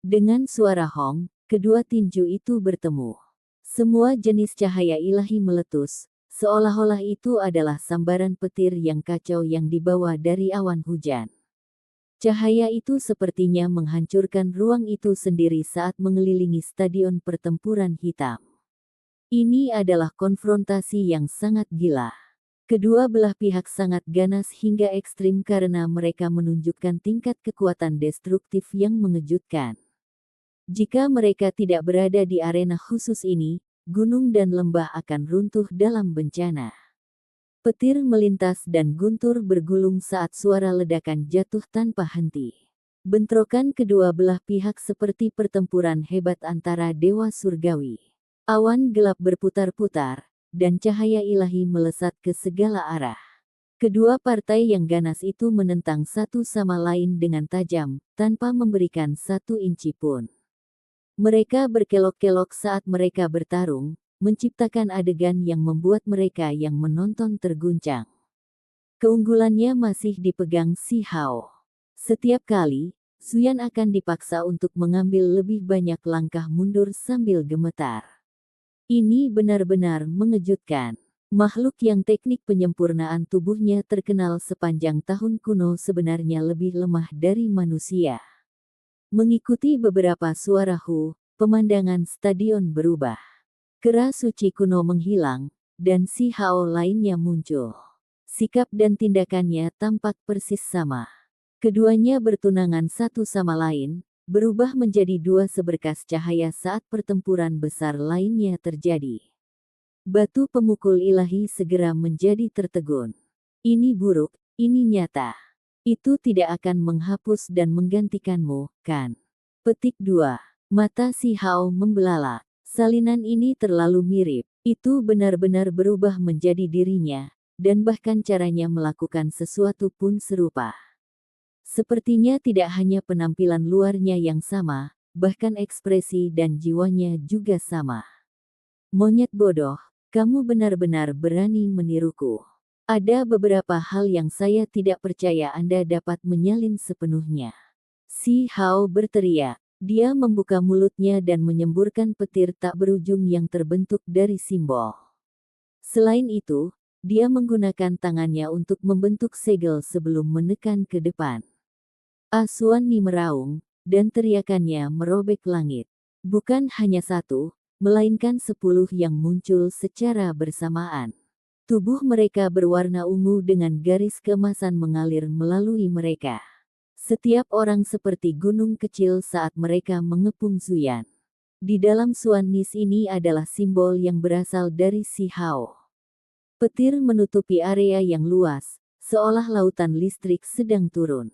Dengan suara hong, kedua tinju itu bertemu. Semua jenis cahaya ilahi meletus, seolah-olah itu adalah sambaran petir yang kacau yang dibawa dari awan hujan. Cahaya itu sepertinya menghancurkan ruang itu sendiri saat mengelilingi stadion pertempuran hitam. Ini adalah konfrontasi yang sangat gila. Kedua belah pihak sangat ganas hingga ekstrim karena mereka menunjukkan tingkat kekuatan destruktif yang mengejutkan. Jika mereka tidak berada di arena khusus ini, gunung dan lembah akan runtuh dalam bencana. Petir melintas dan guntur bergulung saat suara ledakan jatuh tanpa henti. Bentrokan kedua belah pihak seperti pertempuran hebat antara dewa surgawi. Awan gelap berputar-putar, dan cahaya ilahi melesat ke segala arah. Kedua partai yang ganas itu menentang satu sama lain dengan tajam, tanpa memberikan satu inci pun. Mereka berkelok-kelok saat mereka bertarung, menciptakan adegan yang membuat mereka yang menonton terguncang. Keunggulannya masih dipegang si Hao. Setiap kali, Zuyan akan dipaksa untuk mengambil lebih banyak langkah mundur sambil gemetar. Ini benar-benar mengejutkan. Makhluk yang teknik penyempurnaan tubuhnya terkenal sepanjang tahun kuno sebenarnya lebih lemah dari manusia. Mengikuti beberapa suara hu, pemandangan stadion berubah. Kera suci kuno menghilang, dan si Hao lainnya muncul. Sikap dan tindakannya tampak persis sama. Keduanya bertunangan satu sama lain, berubah menjadi dua seberkas cahaya saat pertempuran besar lainnya terjadi. Batu pemukul ilahi segera menjadi tertegun. Ini buruk, ini nyata. Itu tidak akan menghapus dan menggantikanmu, kan? Petik 2. Mata si Hao membelalak. Salinan ini terlalu mirip. Itu benar-benar berubah menjadi dirinya, dan bahkan caranya melakukan sesuatu pun serupa. Sepertinya tidak hanya penampilan luarnya yang sama, bahkan ekspresi dan jiwanya juga sama. Monyet bodoh, kamu benar-benar berani meniruku. Ada beberapa hal yang saya tidak percaya Anda dapat menyalin sepenuhnya. Si Hao berteriak. Dia membuka mulutnya dan menyemburkan petir tak berujung yang terbentuk dari simbol. Selain itu, dia menggunakan tangannya untuk membentuk segel sebelum menekan ke depan. Asuan Ni meraung, dan teriakannya merobek langit. Bukan hanya satu, melainkan 10 yang muncul secara bersamaan. Tubuh mereka berwarna ungu dengan garis keemasan mengalir melalui mereka. Setiap orang seperti gunung kecil saat mereka mengepung Zuyan. Di dalam Suan Nis ini adalah simbol yang berasal dari si Hao. Petir menutupi area yang luas, seolah lautan listrik sedang turun.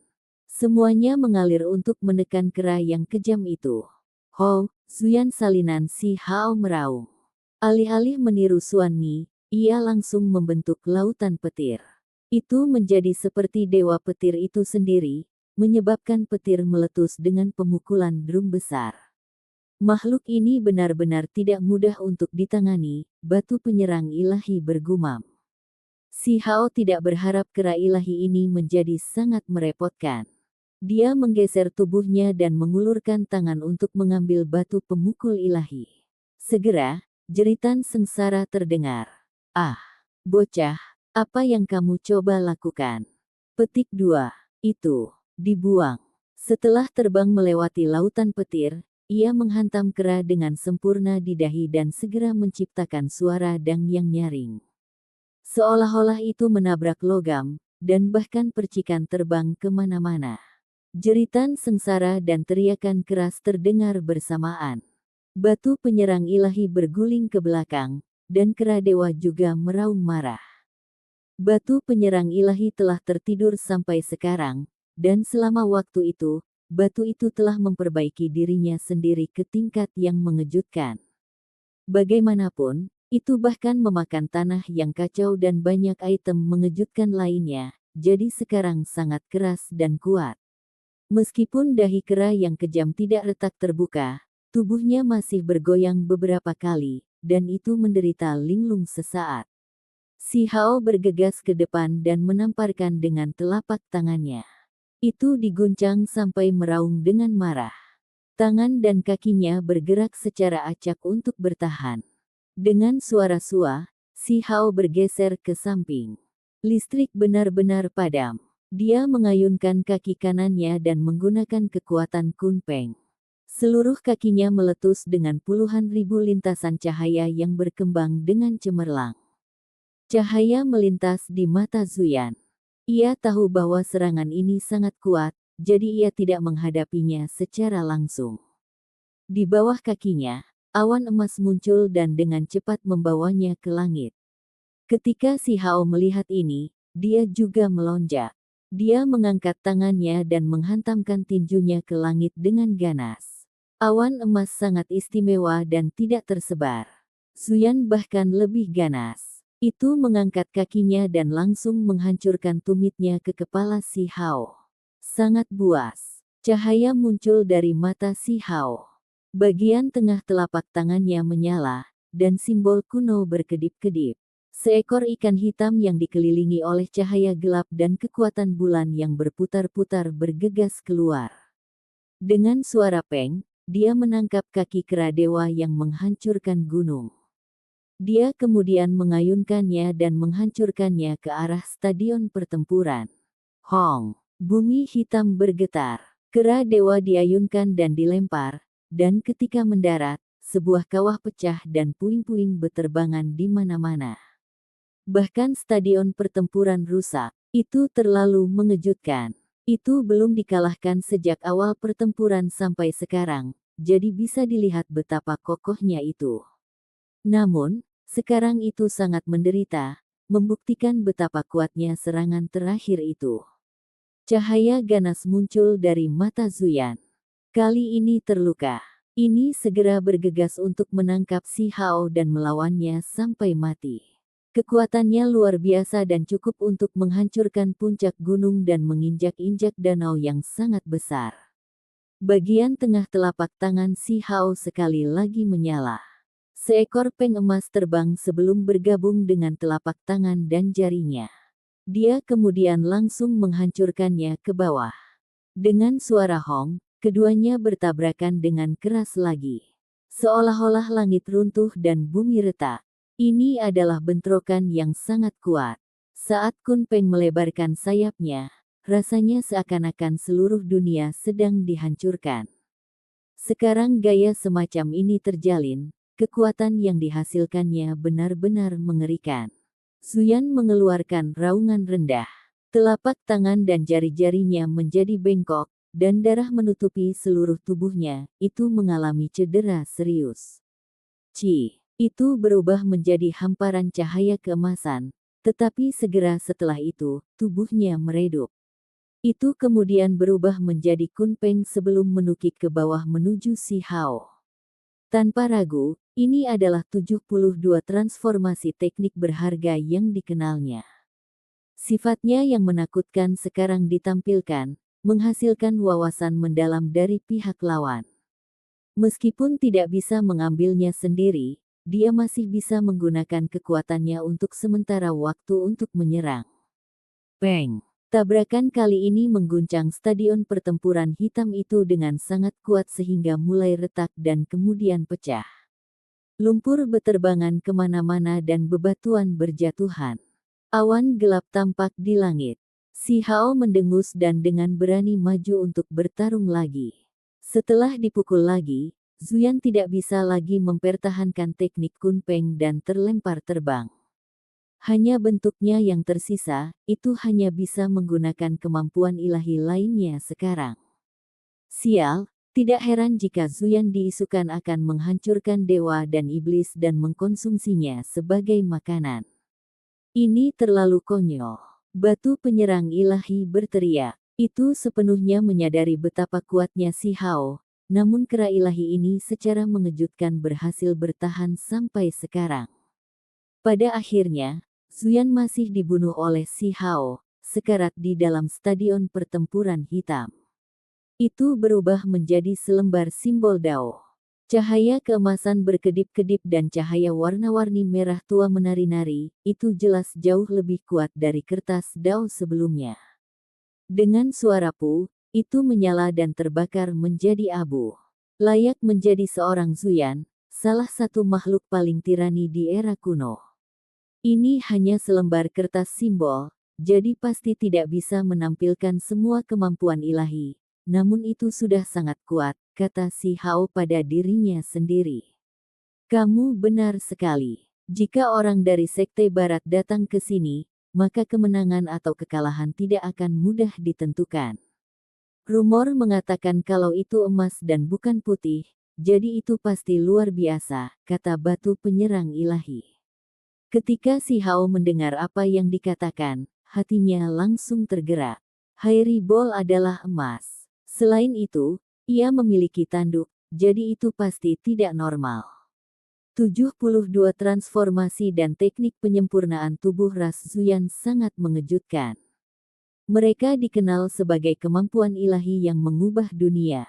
Semuanya mengalir untuk menekan kera yang kejam itu. Ho, Zuyan salinan si Hao meraung. Alih-alih meniru Suan Ni, ia langsung membentuk lautan petir. Itu menjadi seperti dewa petir itu sendiri, menyebabkan petir meletus dengan pemukulan drum besar. Makhluk ini benar-benar tidak mudah untuk ditangani, batu penyerang ilahi bergumam. Si Hao tidak berharap kera ilahi ini menjadi sangat merepotkan. Dia menggeser tubuhnya dan mengulurkan tangan untuk mengambil batu pemukul ilahi. Segera, jeritan sengsara terdengar. Ah, bocah, apa yang kamu coba lakukan? Petik 2. Itu. Dibuang. Setelah terbang melewati lautan petir, ia menghantam kera dengan sempurna di dahi dan segera menciptakan suara dang yang nyaring. Seolah-olah itu menabrak logam, dan bahkan percikan terbang kemana-mana. Jeritan sengsara dan teriakan keras terdengar bersamaan. Batu penyerang ilahi berguling ke belakang, dan kera dewa juga meraung marah. Batu penyerang ilahi telah tertidur sampai sekarang, dan selama waktu itu, batu itu telah memperbaiki dirinya sendiri ke tingkat yang mengejutkan. Bagaimanapun, itu bahkan memakan tanah yang kacau dan banyak item mengejutkan lainnya, jadi sekarang sangat keras dan kuat. Meskipun dahi kera yang kejam tidak retak terbuka, tubuhnya masih bergoyang beberapa kali, dan itu menderita linglung sesaat. Si Hao bergegas ke depan dan menamparkan dengan telapak tangannya. Itu diguncang sampai meraung dengan marah. Tangan dan kakinya bergerak secara acak untuk bertahan. Dengan suara sua, si Hao bergeser ke samping. Listrik benar-benar padam. Dia mengayunkan kaki kanannya dan menggunakan kekuatan Kunpeng. Seluruh kakinya meletus dengan puluhan ribu lintasan cahaya yang berkembang dengan cemerlang. Cahaya melintas di mata Zuyan. Ia tahu bahwa serangan ini sangat kuat, jadi ia tidak menghadapinya secara langsung. Di bawah kakinya, awan emas muncul dan dengan cepat membawanya ke langit. Ketika si Hao melihat ini, dia juga melonjak. Dia mengangkat tangannya dan menghantamkan tinjunya ke langit dengan ganas. Awan emas sangat istimewa dan tidak tersebar. Zuyan bahkan lebih ganas. Itu mengangkat kakinya dan langsung menghancurkan tumitnya ke kepala si Hao. Sangat buas. Cahaya muncul dari mata si Hao. Bagian tengah telapak tangannya menyala, dan simbol kuno berkedip-kedip. Seekor ikan hitam yang dikelilingi oleh cahaya gelap dan kekuatan bulan yang berputar-putar bergegas keluar. Dengan suara peng, dia menangkap kaki kera dewa yang menghancurkan gunung. Dia kemudian mengayunkannya dan menghancurkannya ke arah stadion pertempuran. Hong! Bumi hitam bergetar. Kera dewa diayunkan dan dilempar, dan ketika mendarat, sebuah kawah pecah dan puing-puing beterbangan di mana-mana. Bahkan stadion pertempuran rusak. Itu terlalu mengejutkan. Itu belum dikalahkan sejak awal pertempuran sampai sekarang, jadi bisa dilihat betapa kokohnya itu. Namun, sekarang itu sangat menderita, membuktikan betapa kuatnya serangan terakhir itu. Cahaya ganas muncul dari mata Zuyan. Kali ini terluka. Ini segera bergegas untuk menangkap si Hao dan melawannya sampai mati. Kekuatannya luar biasa dan cukup untuk menghancurkan puncak gunung dan menginjak-injak danau yang sangat besar. Bagian tengah telapak tangan si Hao sekali lagi menyala. Seekor peng emas terbang sebelum bergabung dengan telapak tangan dan jarinya. Dia kemudian langsung menghancurkannya ke bawah. Dengan suara hong, keduanya bertabrakan dengan keras lagi. Seolah-olah langit runtuh dan bumi retak. Ini adalah bentrokan yang sangat kuat. Saat Kunpeng melebarkan sayapnya, rasanya seakan-akan seluruh dunia sedang dihancurkan. Sekarang gaya semacam ini terjalin, kekuatan yang dihasilkannya benar-benar mengerikan. Zuyan mengeluarkan raungan rendah. Telapak tangan dan jari-jarinya menjadi bengkok, dan darah menutupi seluruh tubuhnya. Itu mengalami cedera serius. Itu berubah menjadi hamparan cahaya keemasan, tetapi segera setelah itu, tubuhnya meredup. Itu kemudian berubah menjadi Kunpeng sebelum menukik ke bawah menuju si Hao. Tanpa ragu, ini adalah 72 transformasi teknik berharga yang dikenalnya. Sifatnya yang menakutkan sekarang ditampilkan, menghasilkan wawasan mendalam dari pihak lawan. Meskipun tidak bisa mengambilnya sendiri, dia masih bisa menggunakan kekuatannya untuk sementara waktu untuk menyerang. Peng! Tabrakan kali ini mengguncang stadion pertempuran hitam itu dengan sangat kuat sehingga mulai retak dan kemudian pecah. Lumpur beterbangan kemana-mana dan bebatuan berjatuhan. Awan gelap tampak di langit. Si Hao mendengus dan dengan berani maju untuk bertarung lagi. Setelah dipukul lagi, Zuyan tidak bisa lagi mempertahankan teknik kunpeng dan terlempar terbang. Hanya bentuknya yang tersisa, itu hanya bisa menggunakan kemampuan ilahi lainnya sekarang. Sial, tidak heran jika Zuyan diisukan akan menghancurkan dewa dan iblis dan mengkonsumsinya sebagai makanan. Ini terlalu konyol. Batu penyerang ilahi berteriak. Itu sepenuhnya menyadari betapa kuatnya si Hao, namun kera ilahi ini secara mengejutkan berhasil bertahan sampai sekarang. Pada akhirnya, Zuyan masih dibunuh oleh si Hao, sekarat di dalam stadion pertempuran hitam. Itu berubah menjadi selembar simbol Dao. Cahaya keemasan berkedip-kedip dan cahaya warna-warni merah tua menari-nari, itu jelas jauh lebih kuat dari kertas Dao sebelumnya. Dengan suara pu, itu menyala dan terbakar menjadi abu. Layak menjadi seorang Zuyan, salah satu makhluk paling tirani di era kuno. Ini hanya selembar kertas simbol, jadi pasti tidak bisa menampilkan semua kemampuan ilahi. Namun itu sudah sangat kuat, kata si Hao pada dirinya sendiri. Kamu benar sekali. Jika orang dari Sekte Barat datang ke sini, maka kemenangan atau kekalahan tidak akan mudah ditentukan. Rumor mengatakan kalau itu emas dan bukan putih, jadi itu pasti luar biasa, kata batu penyerang ilahi. Ketika si Hao mendengar apa yang dikatakan, hatinya langsung tergerak. Hairi Ball adalah emas. Selain itu, ia memiliki tanduk, jadi itu pasti tidak normal. 72 transformasi dan teknik penyempurnaan tubuh ras Zuyan sangat mengejutkan. Mereka dikenal sebagai kemampuan ilahi yang mengubah dunia.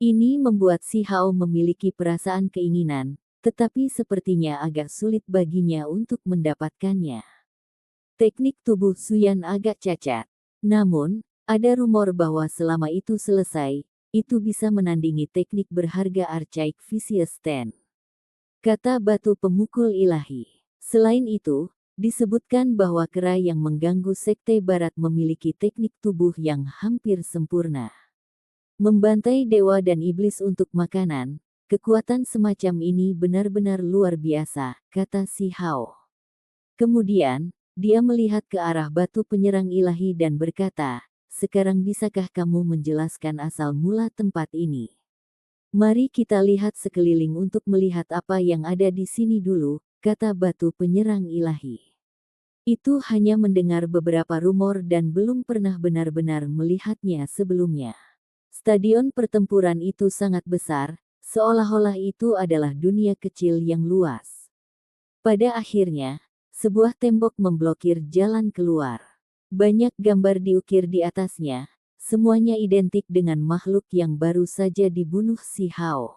Ini membuat si Hao memiliki perasaan keinginan, tetapi sepertinya agak sulit baginya untuk mendapatkannya. Teknik tubuh Zuyan agak cacat. Namun, ada rumor bahwa selama itu selesai, itu bisa menandingi teknik berharga Archaic Vicious Ten. Kata batu pemukul ilahi. Selain itu, disebutkan bahwa kera yang mengganggu Sekte Barat memiliki teknik tubuh yang hampir sempurna. Membantai dewa dan iblis untuk makanan, kekuatan semacam ini benar-benar luar biasa, kata si Hao. Kemudian, dia melihat ke arah batu penyerang ilahi dan berkata, sekarang bisakah kamu menjelaskan asal mula tempat ini? Mari kita lihat sekeliling untuk melihat apa yang ada di sini dulu, kata batu penyerang ilahi. Itu hanya mendengar beberapa rumor dan belum pernah benar-benar melihatnya sebelumnya. Stadion pertempuran itu sangat besar, seolah-olah itu adalah dunia kecil yang luas. Pada akhirnya, sebuah tembok memblokir jalan keluar. Banyak gambar diukir di atasnya, semuanya identik dengan makhluk yang baru saja dibunuh si Hao.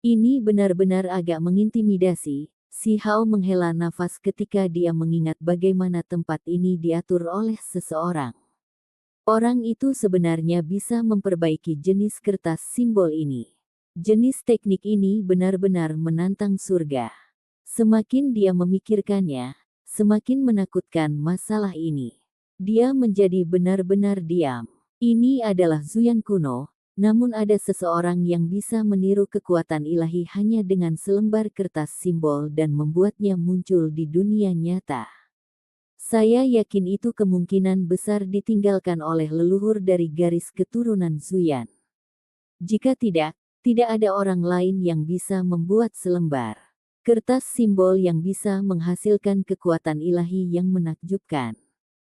Ini benar-benar agak mengintimidasi. Si Hao menghela nafas ketika dia mengingat bagaimana tempat ini diatur oleh seseorang. Orang itu sebenarnya bisa memperbaiki jenis kertas simbol ini. Jenis teknik ini benar-benar menantang surga. Semakin dia memikirkannya, semakin menakutkan masalah ini. Dia menjadi benar-benar diam. Ini adalah Zuyan kuno, namun ada seseorang yang bisa meniru kekuatan ilahi hanya dengan selembar kertas simbol dan membuatnya muncul di dunia nyata. Saya yakin itu kemungkinan besar ditinggalkan oleh leluhur dari garis keturunan Zuyan. Jika tidak, tidak ada orang lain yang bisa membuat selembar kertas simbol yang bisa menghasilkan kekuatan ilahi yang menakjubkan.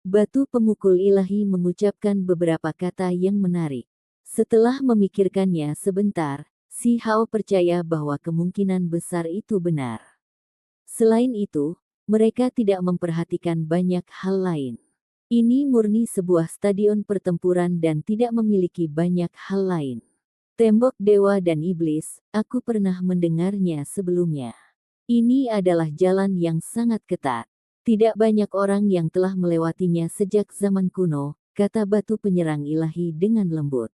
Batu pemukul ilahi mengucapkan beberapa kata yang menarik. Setelah memikirkannya sebentar, si Hao percaya bahwa kemungkinan besar itu benar. Selain itu, mereka tidak memperhatikan banyak hal lain. Ini murni sebuah stadion pertempuran dan tidak memiliki banyak hal lain. Tembok dewa dan iblis, aku pernah mendengarnya sebelumnya. Ini adalah jalan yang sangat ketat. Tidak banyak orang yang telah melewatinya sejak zaman kuno, kata batu penyerang ilahi dengan lembut.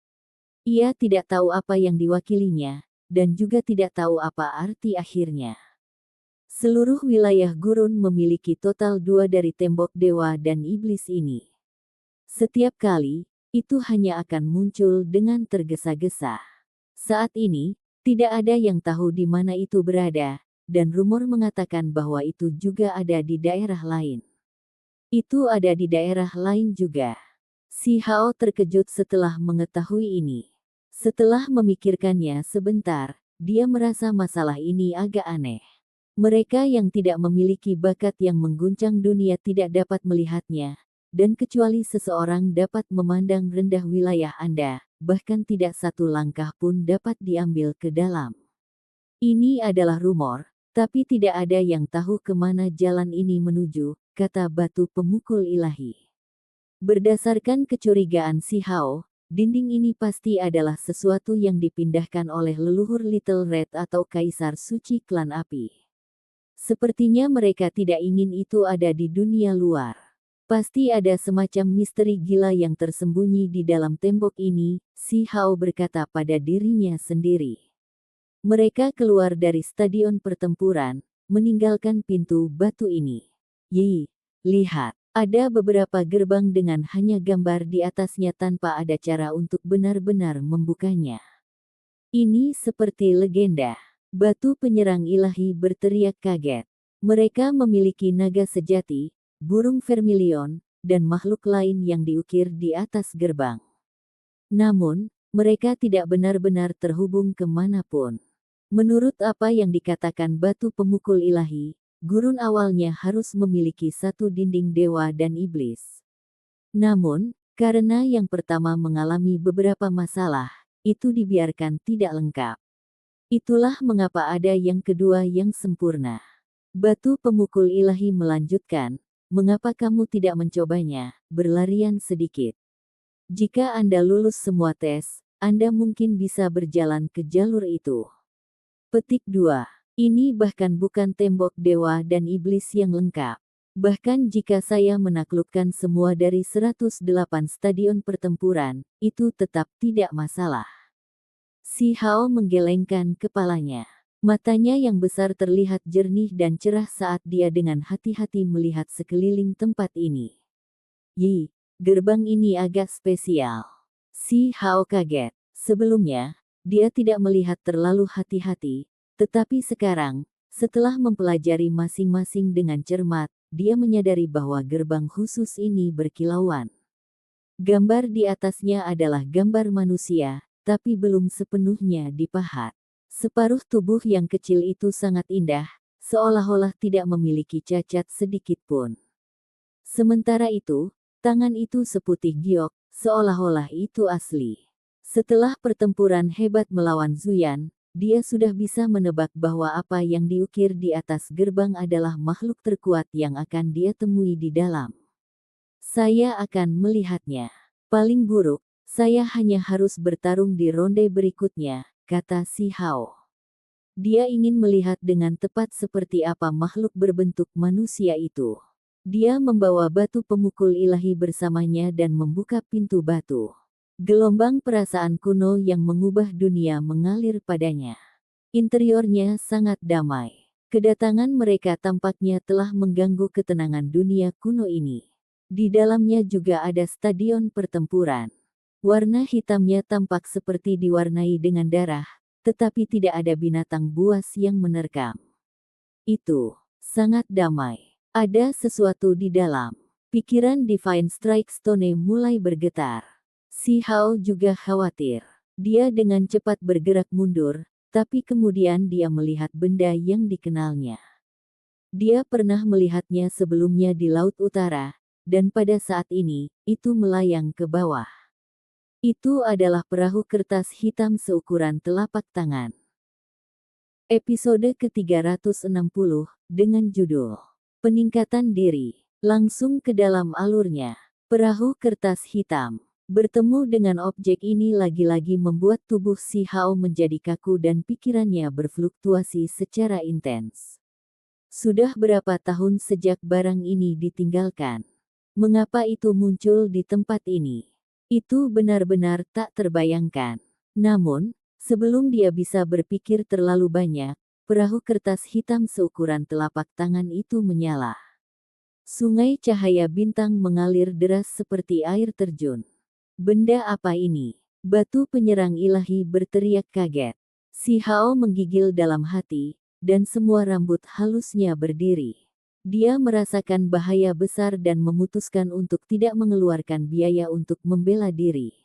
Ia tidak tahu apa yang diwakilinya, dan juga tidak tahu apa arti akhirnya. Seluruh wilayah gurun memiliki total 2 dari tembok dewa dan iblis ini. Setiap kali, itu hanya akan muncul dengan tergesa-gesa. Saat ini, Tidak ada yang tahu di mana itu berada, dan rumor mengatakan bahwa itu juga ada di daerah lain. Itu ada di daerah lain juga. Si Hao terkejut setelah mengetahui ini. Setelah memikirkannya sebentar, dia merasa masalah ini agak aneh. Mereka yang tidak memiliki bakat yang mengguncang dunia tidak dapat melihatnya, dan kecuali seseorang dapat memandang rendah wilayah Anda, bahkan tidak satu langkah pun dapat diambil ke dalam. Ini adalah rumor, tapi tidak ada yang tahu kemana jalan ini menuju, kata batu pemukul ilahi. Berdasarkan kecurigaan si Hao, dinding ini pasti adalah sesuatu yang dipindahkan oleh leluhur Little Red atau Kaisar Suci Klan Api. Sepertinya mereka tidak ingin itu ada di dunia luar. Pasti ada semacam misteri gila yang tersembunyi di dalam tembok ini, si Hao berkata pada dirinya sendiri. Mereka keluar dari stadion pertempuran, meninggalkan pintu batu ini. Yi, lihat, ada beberapa gerbang dengan hanya gambar di atasnya tanpa ada cara untuk benar-benar membukanya. Ini seperti legenda. Batu penyerang ilahi berteriak kaget. Mereka memiliki naga sejati, burung vermilion, dan makhluk lain yang diukir di atas gerbang. Namun, mereka tidak benar-benar terhubung kemanapun. Menurut apa yang dikatakan batu pemukul ilahi, gurun awalnya harus memiliki satu dinding dewa dan iblis. Namun, karena yang pertama mengalami beberapa masalah, itu dibiarkan tidak lengkap. Itulah mengapa ada yang kedua yang sempurna. Batu pemukul ilahi melanjutkan, mengapa kamu tidak mencobanya, berlarian sedikit. Jika Anda lulus semua tes, Anda mungkin bisa berjalan ke jalur itu. Petik 2. Ini bahkan bukan tembok dewa dan iblis yang lengkap. Bahkan jika saya menaklukkan semua dari 108 stadion pertempuran, itu tetap tidak masalah. Si Hao menggelengkan kepalanya. Matanya yang besar terlihat jernih dan cerah saat dia dengan hati-hati melihat sekeliling tempat ini. Yi, gerbang ini agak spesial. Si Hao kaget. Sebelumnya, dia tidak melihat terlalu hati-hati, tetapi sekarang, setelah mempelajari masing-masing dengan cermat, dia menyadari bahwa gerbang khusus ini berkilauan. Gambar di atasnya adalah gambar manusia, tapi belum sepenuhnya dipahat. Separuh tubuh yang kecil itu sangat indah, seolah-olah tidak memiliki cacat sedikit pun. Sementara itu, tangan itu seputih giok, seolah-olah itu asli. Setelah pertempuran hebat melawan Zuyan, dia sudah bisa menebak bahwa apa yang diukir di atas gerbang adalah makhluk terkuat yang akan dia temui di dalam. Saya akan melihatnya. Paling buruk, saya hanya harus bertarung di ronde berikutnya, kata si Hao. Dia ingin melihat dengan tepat seperti apa makhluk berbentuk manusia itu. Dia membawa batu pemukul ilahi bersamanya dan membuka pintu batu. Gelombang perasaan kuno yang mengubah dunia mengalir padanya. Interiornya sangat damai. Kedatangan mereka tampaknya telah mengganggu ketenangan dunia kuno ini. Di dalamnya juga ada stadion pertempuran. Warna hitamnya tampak seperti diwarnai dengan darah, tetapi tidak ada binatang buas yang menerkam. Itu sangat damai. Ada sesuatu di dalam. Pikiran Divine Strike Stone mulai bergetar. Si Hao juga khawatir. Dia dengan cepat bergerak mundur, tapi kemudian dia melihat benda yang dikenalnya. Dia pernah melihatnya sebelumnya di Laut Utara, dan pada saat ini, itu melayang ke bawah. Itu adalah perahu kertas hitam seukuran telapak tangan. Episode ke-360, dengan judul Peningkatan Diri, langsung ke dalam alurnya. Perahu kertas hitam. Bertemu dengan objek ini lagi-lagi membuat tubuh si Hao menjadi kaku dan pikirannya berfluktuasi secara intens. Sudah berapa tahun sejak barang ini ditinggalkan? Mengapa itu muncul di tempat ini? Itu benar-benar tak terbayangkan. Namun, sebelum dia bisa berpikir terlalu banyak, perahu kertas hitam seukuran telapak tangan itu menyala. Sungai cahaya bintang mengalir deras seperti air terjun. Benda apa ini? Batu penyerang ilahi berteriak kaget. Si Hao menggigil dalam hati, dan semua rambut halusnya berdiri. Dia merasakan bahaya besar dan memutuskan untuk tidak mengeluarkan biaya untuk membela diri.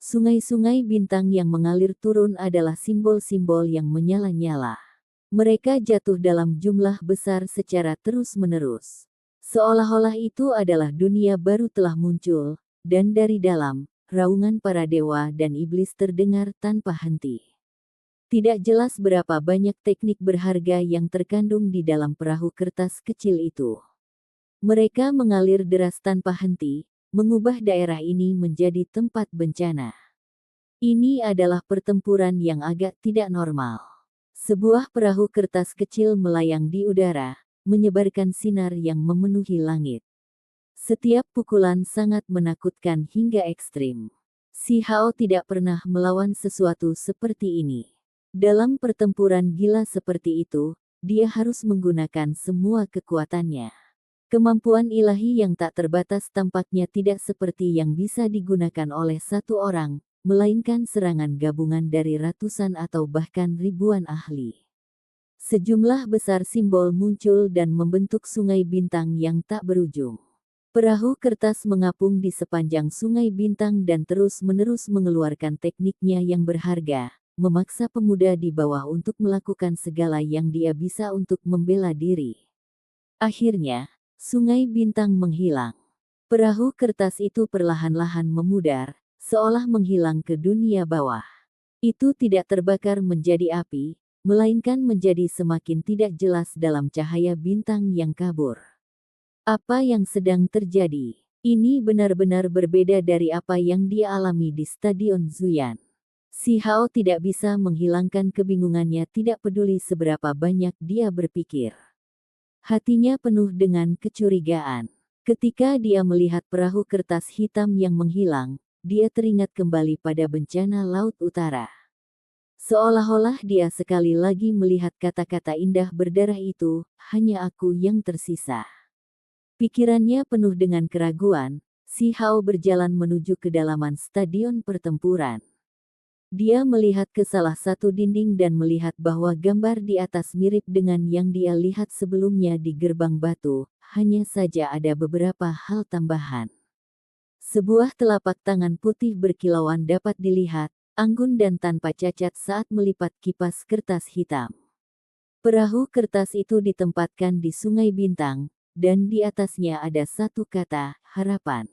Sungai-sungai bintang yang mengalir turun adalah simbol-simbol yang menyala-nyala. Mereka jatuh dalam jumlah besar secara terus-menerus. Seolah-olah itu adalah dunia baru telah muncul, dan dari dalam, raungan para dewa dan iblis terdengar tanpa henti. Tidak jelas berapa banyak teknik berharga yang terkandung di dalam perahu kertas kecil itu. Mereka mengalir deras tanpa henti, mengubah daerah ini menjadi tempat bencana. Ini adalah pertempuran yang agak tidak normal. Sebuah perahu kertas kecil melayang di udara, menyebarkan sinar yang memenuhi langit. Setiap pukulan sangat menakutkan hingga ekstrim. Si Hao tidak pernah melawan sesuatu seperti ini. Dalam pertempuran gila seperti itu, dia harus menggunakan semua kekuatannya. Kemampuan ilahi yang tak terbatas tampaknya tidak seperti yang bisa digunakan oleh satu orang, melainkan serangan gabungan dari ratusan atau bahkan ribuan ahli. Sejumlah besar simbol muncul dan membentuk sungai bintang yang tak berujung. Perahu kertas mengapung di sepanjang sungai bintang dan terus-menerus mengeluarkan tekniknya yang berharga, memaksa pemuda di bawah untuk melakukan segala yang dia bisa untuk membela diri. Akhirnya, sungai bintang menghilang. Perahu kertas itu perlahan-lahan memudar, seolah menghilang ke dunia bawah. Itu tidak terbakar menjadi api, melainkan menjadi semakin tidak jelas dalam cahaya bintang yang kabur. Apa yang sedang terjadi? Ini benar-benar berbeda dari apa yang dia alami di Stadion Zuyan. Si Hao tidak bisa menghilangkan kebingungannya, tidak peduli seberapa banyak dia berpikir. Hatinya penuh dengan kecurigaan. Ketika dia melihat perahu kertas hitam yang menghilang, dia teringat kembali pada bencana Laut Utara. Seolah-olah dia sekali lagi melihat kata-kata indah berdarah itu, hanya aku yang tersisa. Pikirannya penuh dengan keraguan, si Hao berjalan menuju kedalaman stadion pertempuran. Dia melihat ke salah satu dinding dan melihat bahwa gambar di atas mirip dengan yang dia lihat sebelumnya di gerbang batu, hanya saja ada beberapa hal tambahan. Sebuah telapak tangan putih berkilauan dapat dilihat, anggun dan tanpa cacat saat melipat kipas kertas hitam. Perahu kertas itu ditempatkan di Sungai Bintang, dan di atasnya ada satu kata, harapan.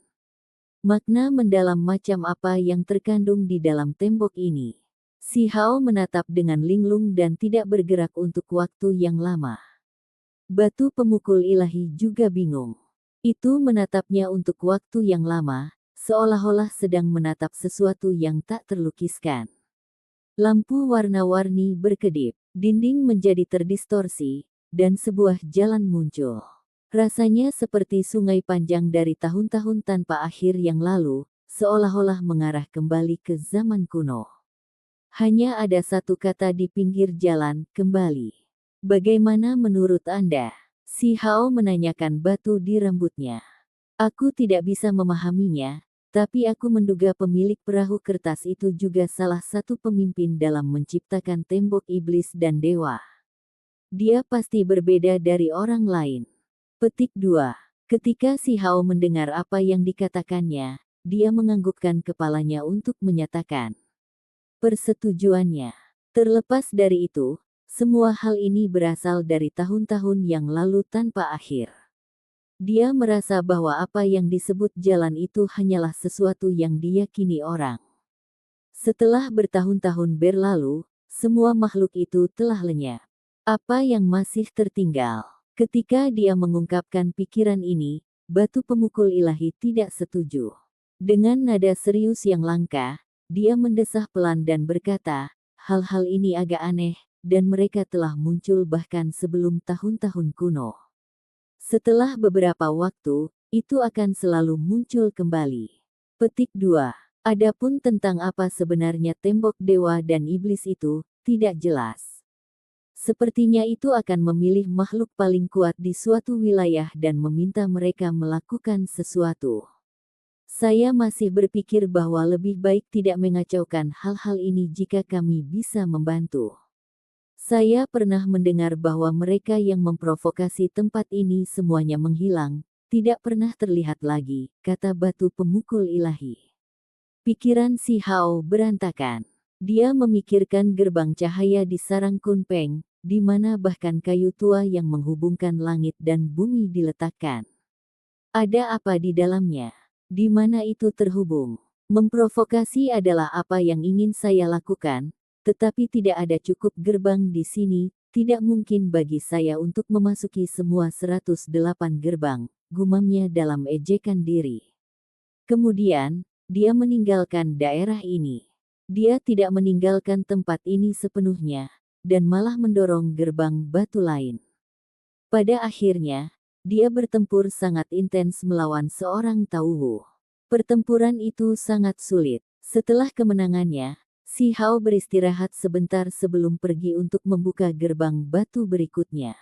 Makna mendalam macam apa yang terkandung di dalam tembok ini. Si Hao menatap dengan linglung dan tidak bergerak untuk waktu yang lama. Batu pemukul ilahi juga bingung. Itu menatapnya untuk waktu yang lama, seolah-olah sedang menatap sesuatu yang tak terlukiskan. Lampu warna-warni berkedip, dinding menjadi terdistorsi, dan sebuah jalan muncul. Rasanya seperti sungai panjang dari tahun-tahun tanpa akhir yang lalu, seolah-olah mengarah kembali ke zaman kuno. Hanya ada satu kata di pinggir jalan, kembali. Bagaimana menurut Anda? Si Hao menanyakan batu di rambutnya. Aku tidak bisa memahaminya, tapi aku menduga pemilik perahu kertas itu juga salah satu pemimpin dalam menciptakan tembok iblis dan dewa. Dia pasti berbeda dari orang lain. Petik 2. Ketika si Hao mendengar apa yang dikatakannya, dia menganggukkan kepalanya untuk menyatakan persetujuannya. Terlepas dari itu, semua hal ini berasal dari tahun-tahun yang lalu tanpa akhir. Dia merasa bahwa apa yang disebut jalan itu hanyalah sesuatu yang diyakini orang. Setelah bertahun-tahun berlalu, semua makhluk itu telah lenyap. Apa yang masih tertinggal? Ketika dia mengungkapkan pikiran ini, batu pemukul ilahi tidak setuju. Dengan nada serius yang langka, dia mendesah pelan dan berkata, hal-hal ini agak aneh, dan mereka telah muncul bahkan sebelum tahun-tahun kuno. Setelah beberapa waktu, itu akan selalu muncul kembali. Petik 2. Adapun tentang apa sebenarnya tembok dewa dan iblis itu, tidak jelas. Sepertinya itu akan memilih makhluk paling kuat di suatu wilayah dan meminta mereka melakukan sesuatu. Saya masih berpikir bahwa lebih baik tidak mengacaukan hal-hal ini jika kami bisa membantu. Saya pernah mendengar bahwa mereka yang memprovokasi tempat ini semuanya menghilang, tidak pernah terlihat lagi, kata batu pemukul ilahi. Pikiran si Hao berantakan. Dia memikirkan gerbang cahaya di sarang Kunpeng, di mana bahkan kayu tua yang menghubungkan langit dan bumi diletakkan. Ada apa di dalamnya? Di mana itu terhubung? Memprovokasi adalah apa yang ingin saya lakukan, tetapi tidak ada cukup gerbang di sini, tidak mungkin bagi saya untuk memasuki semua 108 gerbang, gumamnya dalam ejekan diri. Kemudian, dia meninggalkan daerah ini. Dia tidak meninggalkan tempat ini sepenuhnya, dan malah mendorong gerbang batu lain. Pada akhirnya, dia bertempur sangat intens melawan seorang Tauhu. Pertempuran itu sangat sulit. Setelah kemenangannya, si Hao beristirahat sebentar sebelum pergi untuk membuka gerbang batu berikutnya.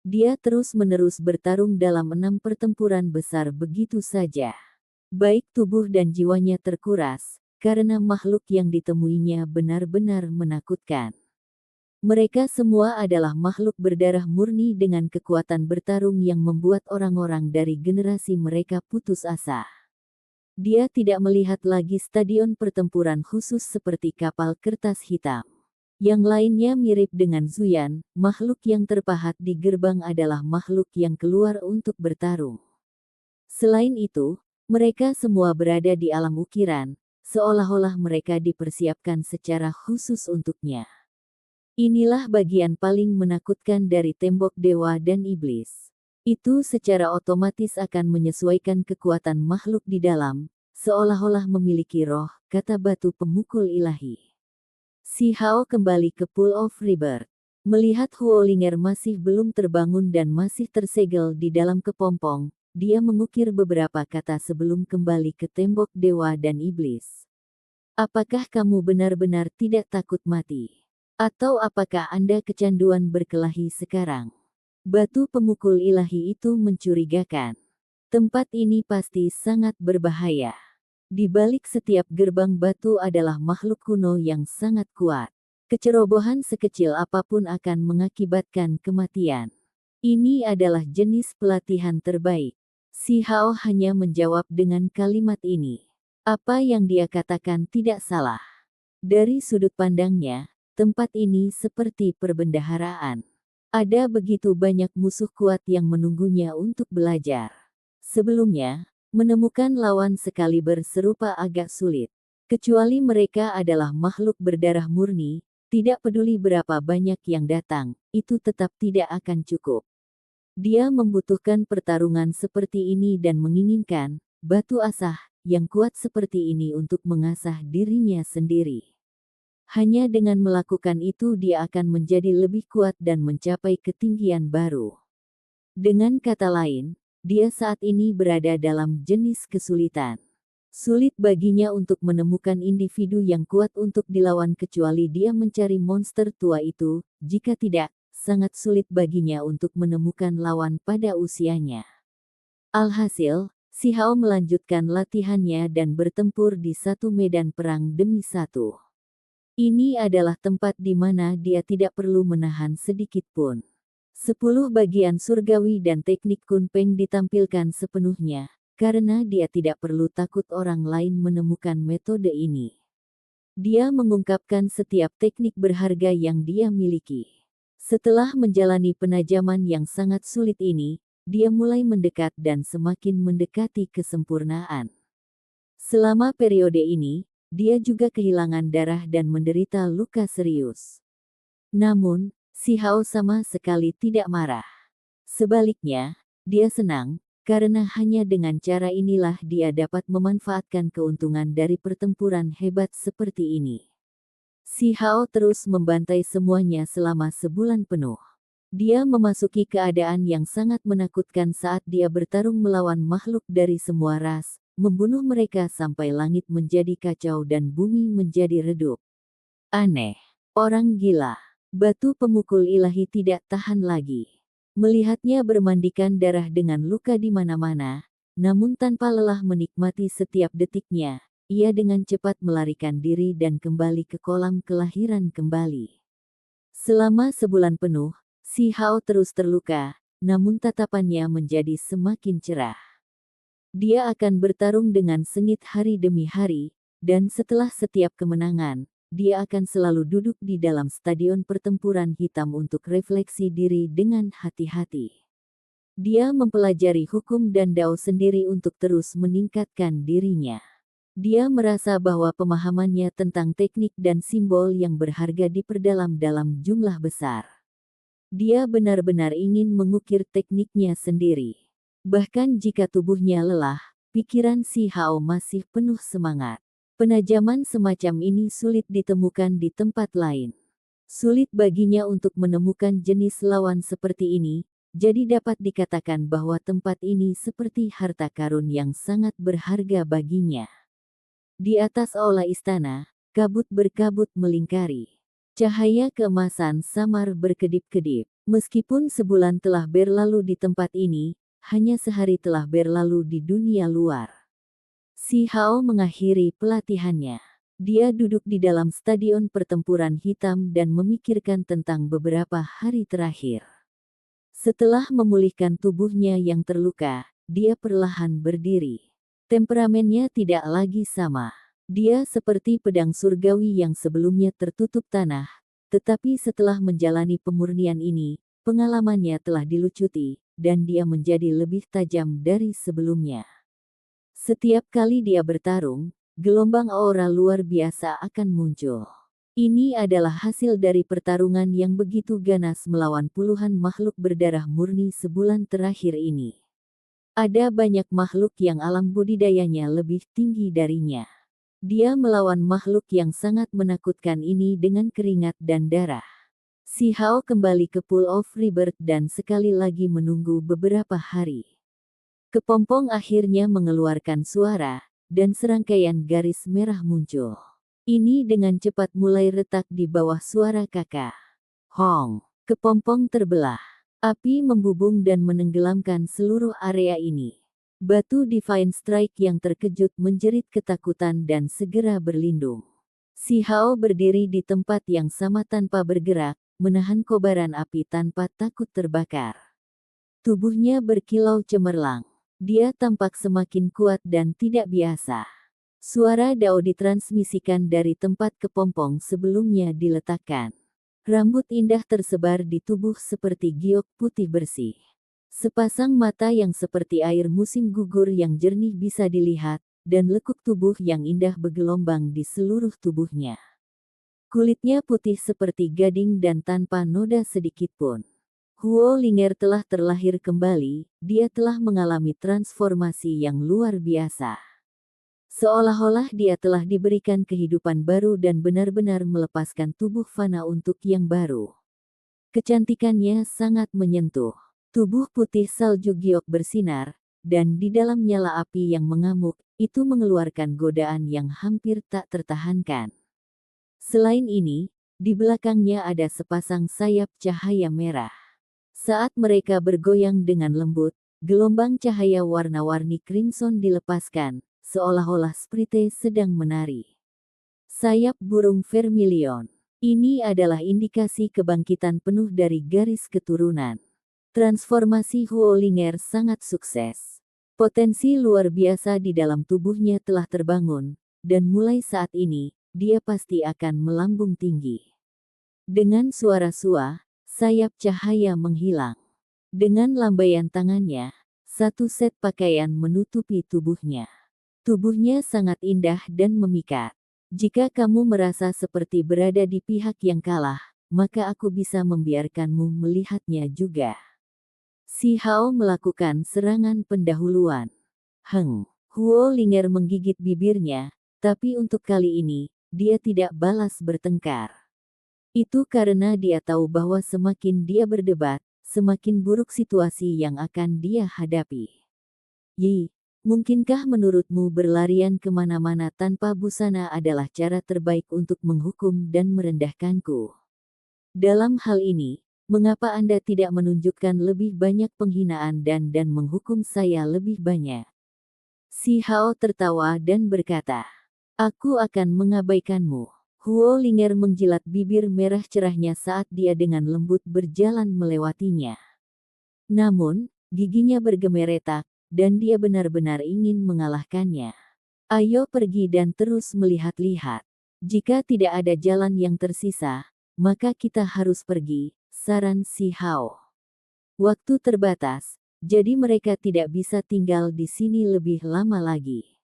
Dia terus-menerus bertarung dalam 6 pertempuran besar begitu saja. Baik tubuh dan jiwanya terkuras, karena makhluk yang ditemuinya benar-benar menakutkan. Mereka semua adalah makhluk berdarah murni dengan kekuatan bertarung yang membuat orang-orang dari generasi mereka putus asa. Dia tidak melihat lagi stadion pertempuran khusus seperti kapal kertas hitam. Yang lainnya mirip dengan Zuyan, makhluk yang terpahat di gerbang adalah makhluk yang keluar untuk bertarung. Selain itu, mereka semua berada di alam ukiran, seolah-olah mereka dipersiapkan secara khusus untuknya. Inilah bagian paling menakutkan dari tembok dewa dan iblis. Itu secara otomatis akan menyesuaikan kekuatan makhluk di dalam, seolah-olah memiliki roh, kata batu pemukul ilahi. Si Hao kembali ke Pool of Rebirth. Melihat Huolinger masih belum terbangun dan masih tersegel di dalam kepompong, dia mengukir beberapa kata sebelum kembali ke tembok dewa dan iblis. Apakah kamu benar-benar tidak takut mati? Atau apakah Anda kecanduan berkelahi sekarang? Batu pemukul ilahi itu mencurigakan. Tempat ini pasti sangat berbahaya. Di balik setiap gerbang batu adalah makhluk kuno yang sangat kuat. Kecerobohan sekecil apapun akan mengakibatkan kematian. Ini adalah jenis pelatihan terbaik. Si Hao hanya menjawab dengan kalimat ini. Apa yang dia katakan tidak salah. Dari sudut pandangnya, tempat ini seperti perbendaharaan. Ada begitu banyak musuh kuat yang menunggunya untuk belajar. Sebelumnya, menemukan lawan sekaliber serupa agak sulit. Kecuali mereka adalah makhluk berdarah murni, tidak peduli berapa banyak yang datang, itu tetap tidak akan cukup. Dia membutuhkan pertarungan seperti ini dan menginginkan batu asah yang kuat seperti ini untuk mengasah dirinya sendiri. Hanya dengan melakukan itu dia akan menjadi lebih kuat dan mencapai ketinggian baru. Dengan kata lain, dia saat ini berada dalam jenis kesulitan. Sulit baginya untuk menemukan individu yang kuat untuk dilawan kecuali dia mencari monster tua itu, jika tidak, sangat sulit baginya untuk menemukan lawan pada usianya. Alhasil, si Hao melanjutkan latihannya dan bertempur di satu medan perang demi satu. Ini adalah tempat di mana dia tidak perlu menahan sedikit pun. 10 bagian surgawi dan teknik Kunpeng ditampilkan sepenuhnya, karena dia tidak perlu takut orang lain menemukan metode ini. Dia mengungkapkan setiap teknik berharga yang dia miliki. Setelah menjalani penajaman yang sangat sulit ini, dia mulai mendekat dan semakin mendekati kesempurnaan. Selama periode ini, dia juga kehilangan darah dan menderita luka serius. Namun, si Hao sama sekali tidak marah. Sebaliknya, dia senang, karena hanya dengan cara inilah dia dapat memanfaatkan keuntungan dari pertempuran hebat seperti ini. Si Hao terus membantai semuanya selama sebulan penuh. Dia memasuki keadaan yang sangat menakutkan saat dia bertarung melawan makhluk dari semua ras, membunuh mereka sampai langit menjadi kacau dan bumi menjadi redup. Aneh. Orang gila. Batu pemukul ilahi tidak tahan lagi. Melihatnya bermandikan darah dengan luka di mana-mana, namun tanpa lelah menikmati setiap detiknya, ia dengan cepat melarikan diri dan kembali ke kolam kelahiran kembali. Selama sebulan penuh, Si Hao terus terluka, namun tatapannya menjadi semakin cerah. Dia akan bertarung dengan sengit hari demi hari, dan setelah setiap kemenangan, dia akan selalu duduk di dalam stadion pertempuran hitam untuk refleksi diri dengan hati-hati. Dia mempelajari hukum dan dao sendiri untuk terus meningkatkan dirinya. Dia merasa bahwa pemahamannya tentang teknik dan simbol yang berharga diperdalam dalam jumlah besar. Dia benar-benar ingin mengukir tekniknya sendiri. Bahkan jika tubuhnya lelah, pikiran Si Hao masih penuh semangat. Penajaman semacam ini sulit ditemukan di tempat lain. Sulit baginya untuk menemukan jenis lawan seperti ini, jadi dapat dikatakan bahwa tempat ini seperti harta karun yang sangat berharga baginya. Di atas aula istana, kabut berkabut melingkari. Cahaya keemasan samar berkedip-kedip. Meskipun sebulan telah berlalu di tempat ini, hanya sehari telah berlalu di dunia luar. Si Hao mengakhiri pelatihannya. Dia duduk di dalam stadion pertempuran hitam dan memikirkan tentang beberapa hari terakhir. Setelah memulihkan tubuhnya yang terluka, dia perlahan berdiri. Temperamennya tidak lagi sama. Dia seperti pedang surgawi yang sebelumnya tertutup tanah, tetapi setelah menjalani pemurnian ini, pengalamannya telah dilucuti, dan dia menjadi lebih tajam dari sebelumnya. Setiap kali dia bertarung, gelombang aura luar biasa akan muncul. Ini adalah hasil dari pertarungan yang begitu ganas melawan puluhan makhluk berdarah murni sebulan terakhir ini. Ada banyak makhluk yang alam budidayanya lebih tinggi darinya. Dia melawan makhluk yang sangat menakutkan ini dengan keringat dan darah. Si Hao kembali ke Pool of Rebirth dan sekali lagi menunggu beberapa hari. Kepompong akhirnya mengeluarkan suara, dan serangkaian garis merah muncul. Ini dengan cepat mulai retak di bawah suara kakak. Hong! Kepompong terbelah. Api membubung dan menenggelamkan seluruh area ini. Batu Divine Strike yang terkejut menjerit ketakutan dan segera berlindung. Si Hao berdiri di tempat yang sama tanpa bergerak, menahan kobaran api tanpa takut terbakar. Tubuhnya berkilau cemerlang. Dia tampak semakin kuat dan tidak biasa. Suara dao ditransmisikan dari tempat kepompong sebelumnya diletakkan. Rambut indah tersebar di tubuh seperti giok putih bersih. Sepasang mata yang seperti air musim gugur yang jernih bisa dilihat, dan lekuk tubuh yang indah bergelombang di seluruh tubuhnya. Kulitnya putih seperti gading dan tanpa noda sedikitpun. Huo Linger telah terlahir kembali, dia telah mengalami transformasi yang luar biasa. Seolah-olah dia telah diberikan kehidupan baru dan benar-benar melepaskan tubuh fana untuk yang baru. Kecantikannya sangat menyentuh. Tubuh putih salju giok bersinar, dan di dalam nyala api yang mengamuk, itu mengeluarkan godaan yang hampir tak tertahankan. Selain ini, di belakangnya ada sepasang sayap cahaya merah. Saat mereka bergoyang dengan lembut, gelombang cahaya warna-warni crimson dilepaskan, seolah-olah Sprite sedang menari. Sayap burung vermilion. Ini adalah indikasi kebangkitan penuh dari garis keturunan. Transformasi Huo Linger sangat sukses. Potensi luar biasa di dalam tubuhnya telah terbangun, dan mulai saat ini, dia pasti akan melambung tinggi. Dengan suara sua, sayap cahaya menghilang. Dengan lambaian tangannya, satu set pakaian menutupi tubuhnya. Tubuhnya sangat indah dan memikat. Jika kamu merasa seperti berada di pihak yang kalah, maka aku bisa membiarkanmu melihatnya juga. Si Hao melakukan serangan pendahuluan. Huo Linger menggigit bibirnya, tapi untuk kali ini, dia tidak balas bertengkar. Itu karena dia tahu bahwa semakin dia berdebat, semakin buruk situasi yang akan dia hadapi. Yi, mungkinkah menurutmu berlarian kemana-mana tanpa busana adalah cara terbaik untuk menghukum dan merendahkanku? Dalam hal ini, mengapa Anda tidak menunjukkan lebih banyak penghinaan dan menghukum saya lebih banyak? Si Hao tertawa dan berkata, "Aku akan mengabaikanmu." Huo Linger menjilat bibir merah cerahnya saat dia dengan lembut berjalan melewatinya. Namun, giginya bergemeretak, dan dia benar-benar ingin mengalahkannya. Ayo pergi dan terus melihat-lihat. Jika tidak ada jalan yang tersisa, maka kita harus pergi, saran si Hao. Waktu terbatas, jadi mereka tidak bisa tinggal di sini lebih lama lagi.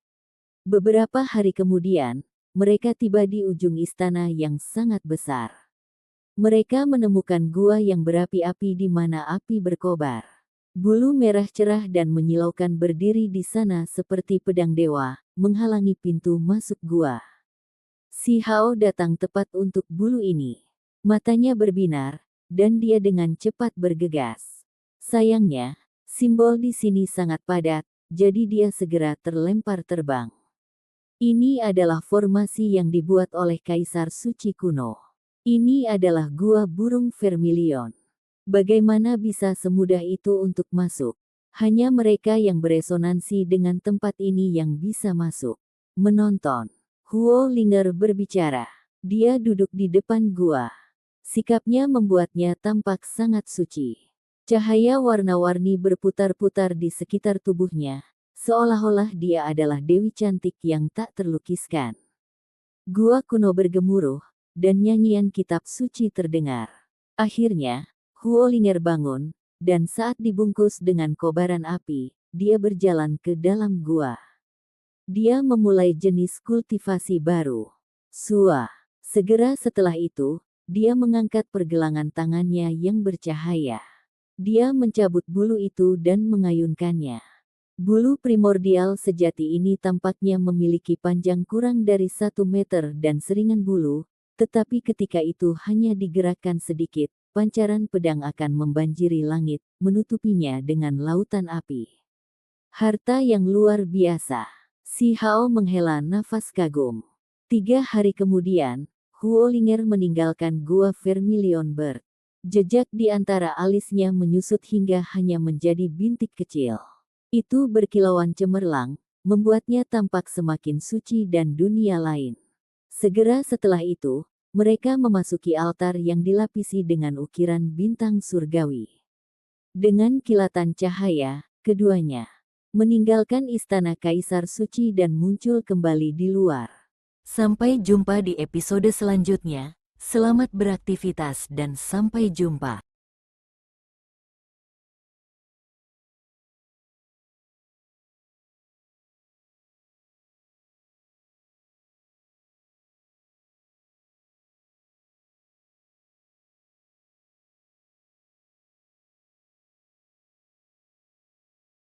Beberapa hari kemudian, mereka tiba di ujung istana yang sangat besar. Mereka menemukan gua yang berapi-api di mana api berkobar. Bulu merah cerah dan menyilaukan berdiri di sana seperti pedang dewa, menghalangi pintu masuk gua. Si Hao datang tepat untuk bulu ini. Matanya berbinar, dan dia dengan cepat bergegas. Sayangnya, simbol di sini sangat padat, jadi dia segera terlempar terbang. Ini adalah formasi yang dibuat oleh Kaisar Suci kuno. Ini adalah gua burung vermilion. Bagaimana bisa semudah itu untuk masuk? Hanya mereka yang beresonansi dengan tempat ini yang bisa masuk. Menonton. Huo Linger berbicara. Dia duduk di depan gua. Sikapnya membuatnya tampak sangat suci. Cahaya warna-warni berputar-putar di sekitar tubuhnya, seolah-olah dia adalah dewi cantik yang tak terlukiskan. Gua kuno bergemuruh, dan nyanyian kitab suci terdengar. Akhirnya, Huo Linger bangun, dan saat dibungkus dengan kobaran api, dia berjalan ke dalam gua. Dia memulai jenis kultivasi baru. Sua. Segera setelah itu, dia mengangkat pergelangan tangannya yang bercahaya. Dia mencabut bulu itu dan mengayunkannya. Bulu primordial sejati ini tampaknya memiliki panjang kurang dari 1 meter dan seringan bulu, tetapi ketika itu hanya digerakkan sedikit, pancaran pedang akan membanjiri langit, menutupinya dengan lautan api. Harta yang luar biasa. Si Hao menghela nafas kagum. 3 hari kemudian, Huo Linger meninggalkan gua Vermilion Bird. Jejak di antara alisnya menyusut hingga hanya menjadi bintik kecil. Itu berkilauan cemerlang, membuatnya tampak semakin suci dan dunia lain. Segera setelah itu, mereka memasuki altar yang dilapisi dengan ukiran bintang surgawi. Dengan kilatan cahaya, keduanya meninggalkan istana Kaisar Suci dan muncul kembali di luar. Sampai jumpa di episode selanjutnya. Selamat beraktivitas dan sampai jumpa.